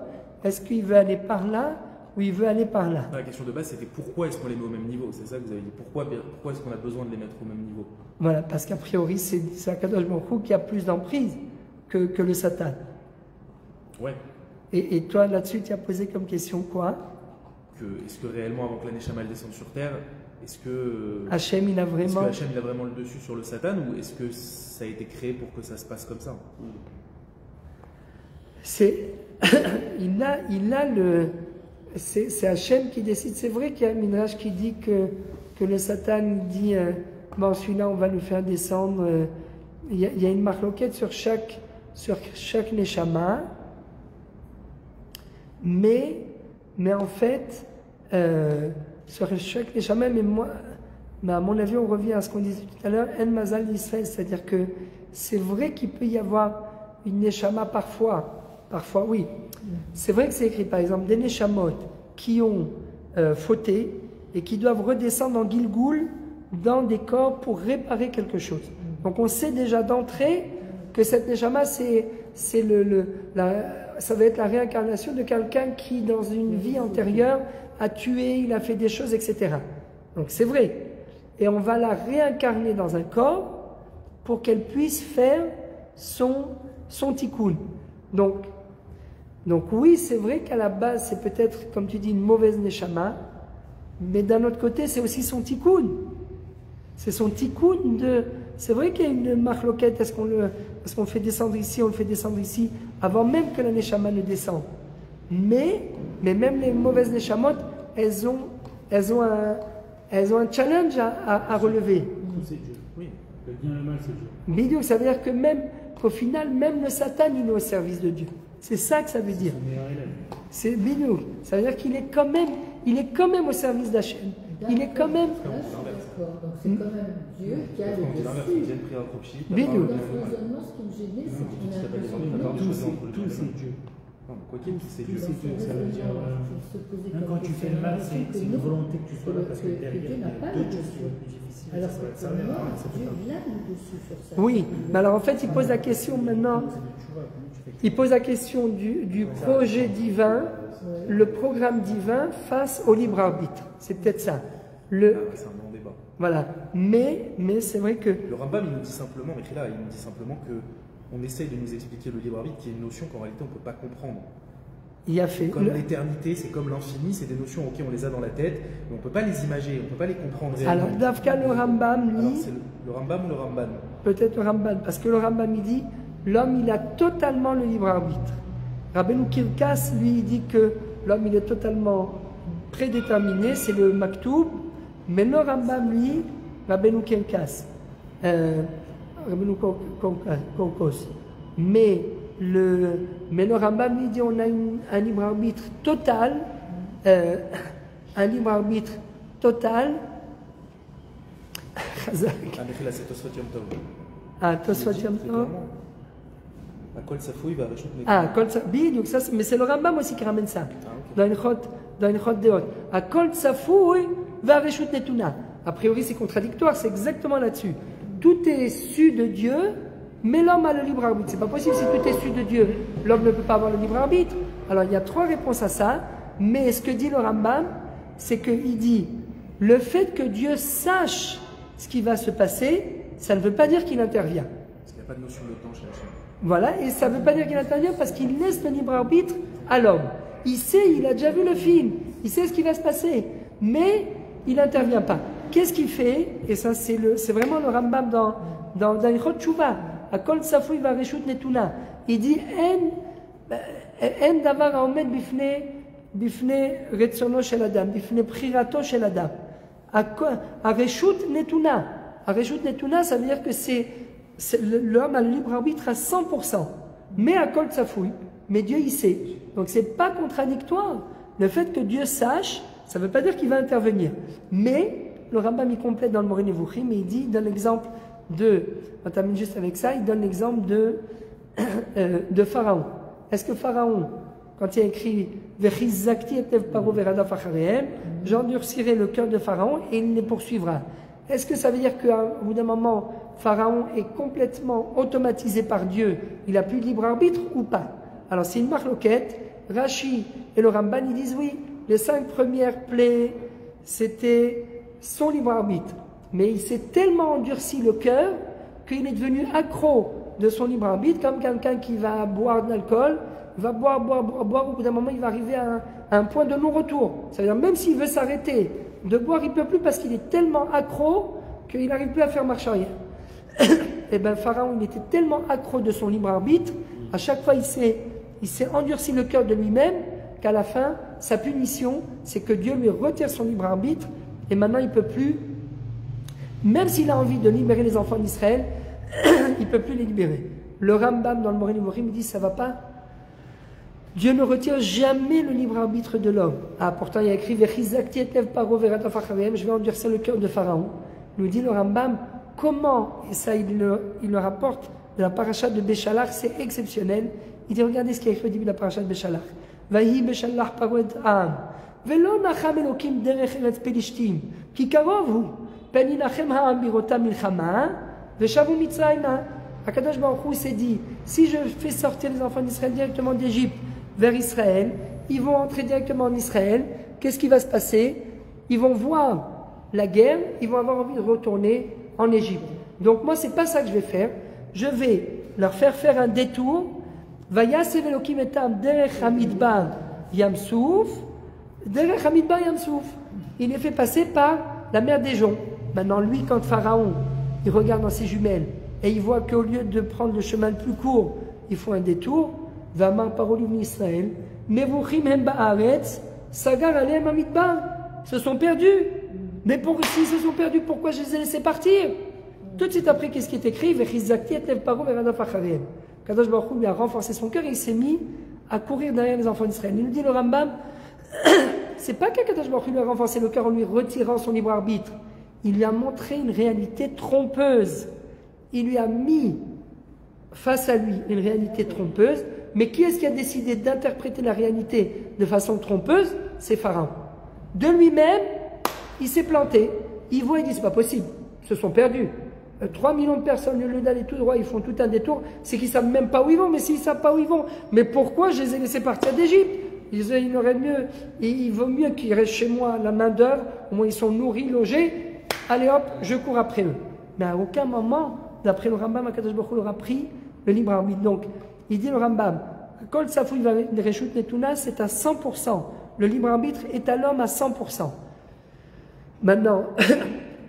Est-ce qu'il veut aller par là ou il veut aller par là? La question de base c'était pourquoi est-ce qu'on les met au même niveau? C'est ça que vous avez dit. Pourquoi est-ce qu'on a besoin de les mettre au même niveau? Voilà, parce qu'a priori, c'est Akadosh Baruch Hu qui a plus d'emprise que le Satan. Ouais. Et toi, là-dessus, tu as posé comme question quoi? Est-ce que réellement, avant que la Neshama elle descende sur terre, est-ce que Hachem, il a est-ce que vraiment... Hachem il a vraiment le dessus sur le Satan ou est-ce que ça a été créé pour que ça se passe comme ça? C'est il a le c'est Hachem qui décide. C'est vrai qu'il y a un Midrash qui dit que le Satan dit bon, celui-là on va le faire descendre. Il y a une marloquette sur chaque neshama, mais en fait sur chaque neshama, mais à mon avis on revient à ce qu'on disait tout à l'heure, En Mazal d'Israël, c'est-à-dire que c'est vrai qu'il peut y avoir une neshama parfois oui. C'est vrai que c'est écrit, par exemple, des neshamot qui ont fauté et qui doivent redescendre en Gilgoul dans des corps pour réparer quelque chose. Donc on sait déjà d'entrée que cette neshama, ça va être la réincarnation de quelqu'un qui, dans une vie antérieure, a tué, il a fait des choses, etc. Donc c'est vrai. Et on va la réincarner dans un corps pour qu'elle puisse faire son tikkun. Donc oui, c'est vrai qu'à la base, c'est peut-être, comme tu dis, une mauvaise neshama, mais d'un autre côté, c'est aussi son tikkun. C'est son tikkun de... C'est vrai qu'il y a une marloquette, est-ce qu'on le fait descendre ici, on le fait descendre ici, avant même que la neshama ne descende. Mais même les mauvaises neshamot, elles ont un challenge à relever. C'est Dieu. Oui, le bien et le mal, c'est Dieu. Bidou, ça veut dire que qu'au final, même le Satan, il est au service de Dieu. C'est ça que ça veut dire. Son meilleur élève. C'est bidou. Ça veut dire qu'il est quand même au service d'Hachem. Il est quand même... Là, je suis d'accord. Donc c'est quand même Dieu qui a le On dit l'inverse, ils dessus. viennent prier un propchi. Bidou. Dans ce raisonnement, ce qui me gênait, c'est qu'on a l'impression que non, Tout, c'est Dieu. Quoi qu'il c'est Dieu. Tout, c'est Dieu. Ça veut dire, même quand tu fais le mal, c'est une volonté que tu sois là parce que derrière, Dieu il y n'a a pas le d'autres choses qui vont dessus. être plus difficiles. Alors Ça va que te servir à pour moi, rien, ça peut Dieu pas. a le dessus sur ça. Oui, mais alors en fait, il pose la question maintenant... Il pose la question du projet divin, le programme divin face au libre arbitre. C'est peut-être ça. C'est un bon débat. Voilà. Mais c'est vrai que... Le Rambam, il nous dit simplement, mais là, il nous dit simplement que on essaye de nous expliquer le libre arbitre, qui est une notion qu'en réalité on ne peut pas comprendre. Il a fait... Comme l'éternité, c'est comme l'infini, c'est des notions auxquelles on les a dans la tête, mais on ne peut pas les imager, on ne peut pas les comprendre réellement. Alors, Davka, le Rambam, Alors, lui... c'est le Rambam ou le Ramban? Peut-être le Ramban, parce que le Rambam, il dit, l'homme, il a totalement le libre arbitre. Rabbeinu Kirkas, lui, il dit que l'homme, il est totalement prédéterminé, c'est le Maktoub, mais le Rambam, lui, Rabbeinu Kirkas, Rabbeinu Kokos, mais le Rambam, lui, dit, on a un libre arbitre total, Chazak. Ah, mais là, c'est Tosfot Yom Tov. Ah, Tosfot Yom Tov. À Kol Safoui va rajouter. Ah, Kol Safoui, donc ça, mais c'est le Rambam aussi qui ramène ça. Dans une chot de haute. À Kol Safoui va rajouter Netuna. A priori, c'est contradictoire, c'est exactement là-dessus. Tout est su de Dieu, mais l'homme a le libre arbitre. C'est pas possible, si tout est su de Dieu, l'homme ne peut pas avoir le libre arbitre. Alors, il y a trois réponses à ça, mais ce que dit le Rambam, c'est qu'il dit, le fait que Dieu sache ce qui va se passer, ça ne veut pas dire qu'il intervient. Parce qu'il n'y a pas de notion de temps chez Hachem. Voilà, et ça ne veut pas dire qu'il intervient parce qu'il laisse le libre arbitre à l'homme. Il sait, il a déjà vu le film, il sait ce qui va se passer, mais il n'intervient pas. Qu'est-ce qu'il fait? Et ça, c'est vraiment le Rambam dans Ilchot Tshuva. Akol Safoui va Reshut Netuna. Il dit En davar haomed bifne retzono shel adam, bifne prirato shel adam. Areshut Netuna. Areshut Netuna, ça veut dire que l'homme a le libre arbitre à 100%. Mais Akol Safoui, mais Dieu il sait. Donc c'est pas contradictoire. Le fait que Dieu sache, ça ne veut pas dire qu'il va intervenir. Mais le Rambam il complète dans le Moreh Nevuchim, mais il dit, il donne l'exemple on termine juste avec ça, il donne l'exemple de Pharaon. Est-ce que Pharaon, quand il a écrit j'endurcirai le cœur de Pharaon et il les poursuivra. Est-ce que ça veut dire qu'à bout d'un moment, Pharaon est complètement automatisé par Dieu, il n'a plus de libre arbitre ou pas? Alors c'est une marloquette. Rashi et le Ramban ils disent oui, les 5 premières plaies c'était son libre arbitre, mais il s'est tellement endurci le cœur qu'il est devenu accro de son libre arbitre, comme quelqu'un qui va boire de l'alcool, il va boire, au bout d'un moment il va arriver à un point de non-retour. Ça veut dire même s'il veut s'arrêter de boire, il ne peut plus parce qu'il est tellement accro qu'il n'arrive plus à faire marche arrière. Et bien Pharaon il était tellement accro de son libre arbitre, à chaque fois il s'est endurci le cœur de lui-même, qu'à la fin, sa punition, c'est que Dieu lui retire son libre arbitre, et maintenant il ne peut plus, même s'il a envie de libérer les enfants d'Israël, il ne peut plus les libérer. Le Rambam dans le Moreh Nevuchim dit ça ne va pas. Dieu ne retire jamais le libre arbitre de l'homme. Ah, pourtant il y a écrit je vais endurcir le cœur de Pharaon. Nous dit le Rambam, comment, et ça il le rapporte de la paracha de Béchalach, c'est exceptionnel. Il dit regardez ce qu'il y a écrit au début de la paracha de Béchalach. Vahi Béchalach parouet am. Velo nacham elokim derech eretz pelishtim. Ki karov hu. Ben inachem ha'am birota milchama. Veshavu mitzrayma. Akadosh Baruch Hu s'est dit, si je fais sortir les enfants d'Israël directement d'Égypte vers Israël, ils vont entrer directement en Israël. Qu'est-ce qui va se passer? Ils vont voir la guerre, ils vont avoir envie de retourner en Égypte. Donc moi, c'est pas ça que je vais faire. Je vais leur faire un détour. Vayasev Elokim etam derech hamidbar yamsouf. Derech hamidbar yamsouf. Il les fait passer par la mer des joncs. Maintenant, lui, quand Pharaon, il regarde dans ses jumelles et il voit qu'au lieu de prendre le chemin le plus court, il faut un détour. Vamar parolim Israël. Mevuchim hem ba'aretz. Sagar aleem hamidbar. Se sont perdus. Mais s'ils se sont perdus, pourquoi je les ai laissés partir? Tout de suite après, qu'est-ce qui est écrit? Kadosh Baruch Hu lui a renforcé son cœur et il s'est mis à courir derrière les enfants d'Israël. Il nous dit le Rambam, c'est pas que Kadosh Baruch Hu lui a renforcé le cœur en lui retirant son libre arbitre. Il lui a montré une réalité trompeuse. Il lui a mis face à lui une réalité trompeuse. Mais qui est-ce qui a décidé d'interpréter la réalité de façon trompeuse? C'est Pharaon. De lui-même, il s'est planté. Il voit, il dit c'est pas possible. Ils se sont perdus. 3 millions de personnes, au lieu d'aller tout droit, ils font tout un détour. C'est qu'ils ne savent même pas où ils vont. Mais s'ils ne savent pas où ils vont, mais pourquoi je les ai laissés partir d'Égypte? Il aurait mieux, il vaut mieux qu'ils restent chez moi, la main d'œuvre. Au moins ils sont nourris, logés. Allez hop, je cours après eux. Mais à aucun moment, d'après le Rambam, Akadosh Baruch Hu leur a pris le libre arbitre. Donc, il dit le Rambam, Kol Safoui Reshut Netuna, c'est à 100%. Le libre arbitre est à l'homme à 100%. Maintenant,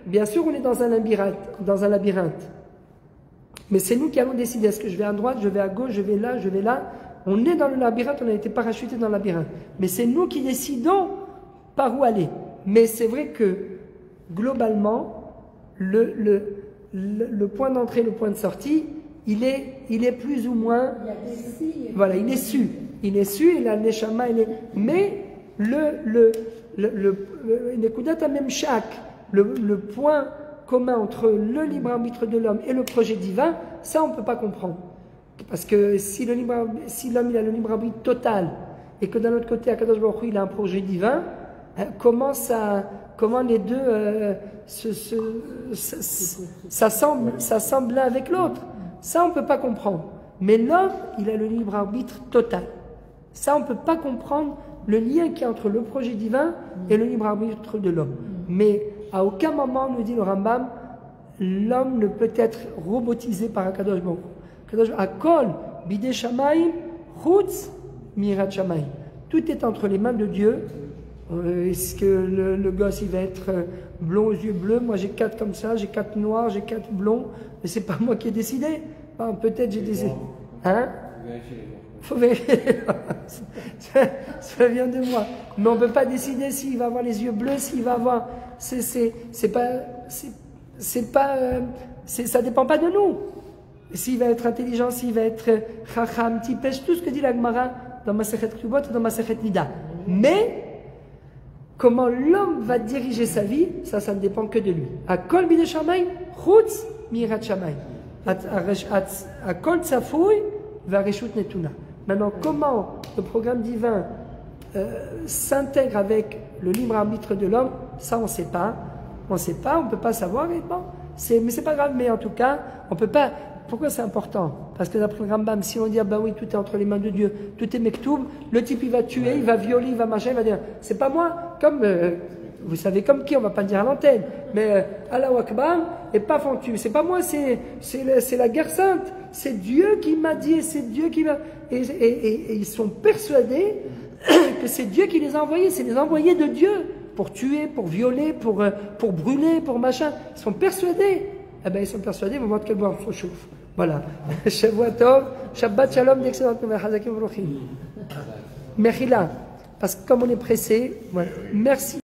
bien sûr, on est dans un labyrinthe. Mais c'est nous qui allons décider. Est-ce que je vais à droite, je vais à gauche, je vais là, je vais là? On est dans le labyrinthe, on a été parachuté dans le labyrinthe. Mais c'est nous qui décidons par où aller. Mais c'est vrai que, globalement, le point d'entrée, le point de sortie, il est plus ou moins... Il y a des signes. Voilà, il est su. Il est su, il a le neshama, mais le point commun entre le libre arbitre de l'homme et le projet divin, ça on ne peut pas comprendre. Parce que si l'homme il a le libre arbitre total et que d'un autre côté, Akadosh Baruch Hu, il a un projet divin, comment les deux s'assemblent l'un avec l'autre? Ça on ne peut pas comprendre. Mais l'homme, il a le libre arbitre total. Ça on ne peut pas comprendre le lien qu'il y a entre le projet divin et le libre arbitre de l'homme. Mais à aucun moment, nous dit le Rambam, l'homme ne peut être robotisé par Akadosh Baruch Hu. Akol bidei shamayim chutz mirat shamayim. Tout est entre les mains de Dieu. Est-ce que le gosse il va être blond aux yeux bleus? Moi j'ai 4 comme ça, j'ai 4 noirs, j'ai 4 blonds. Mais c'est pas moi qui ai décidé. Bon, peut-être j'ai des... Hein? Vérifiez les voix. Faut vérifier. Ça vient de moi. Mais on ne peut pas décider s'il va avoir les yeux bleus, s'il va avoir... Ça dépend pas de nous. S'il va être intelligent, s'il va être chacham, tipesh, tout ce que dit la Gemara dans Masechet Krubot et dans Masechet Nida. Mais, comment l'homme va diriger sa vie, ça ne dépend que de lui. À kol bide shamay, chutz mirat shamay. À kol tsafouy, va reshut netuna. Maintenant, comment le programme divin s'intègre avec le libre arbitre de l'homme, ça on ne sait pas. On ne sait pas, on ne peut pas savoir. Et bon, mais c'est pas grave. Mais en tout cas, on peut pas. Pourquoi c'est important? Parce que d'après le Rambam, si on dit ah bah oui, tout est entre les mains de Dieu, tout est mektoub, le type il va tuer, il va violer, il va machin, il va dire c'est pas moi. Comme vous savez comme qui, on va pas le dire à l'antenne, mais Allahu Akbar et paf on tue. C'est pas moi, c'est la guerre sainte. C'est Dieu qui m'a dit, c'est Dieu qui m'a. Et ils sont persuadés que c'est Dieu qui les a envoyés, c'est les envoyés de Dieu pour tuer, pour violer, pour brûler, pour machin. Ils sont persuadés. Eh ben ils sont persuadés, ils vont voir de quel bois on se chauffe. Voilà. Shavua Tov, Shabbat Shalom, d'excellentes nouvelles. Chazakim Vruchim. Mechila. Parce que comme on est pressé, voilà. Merci.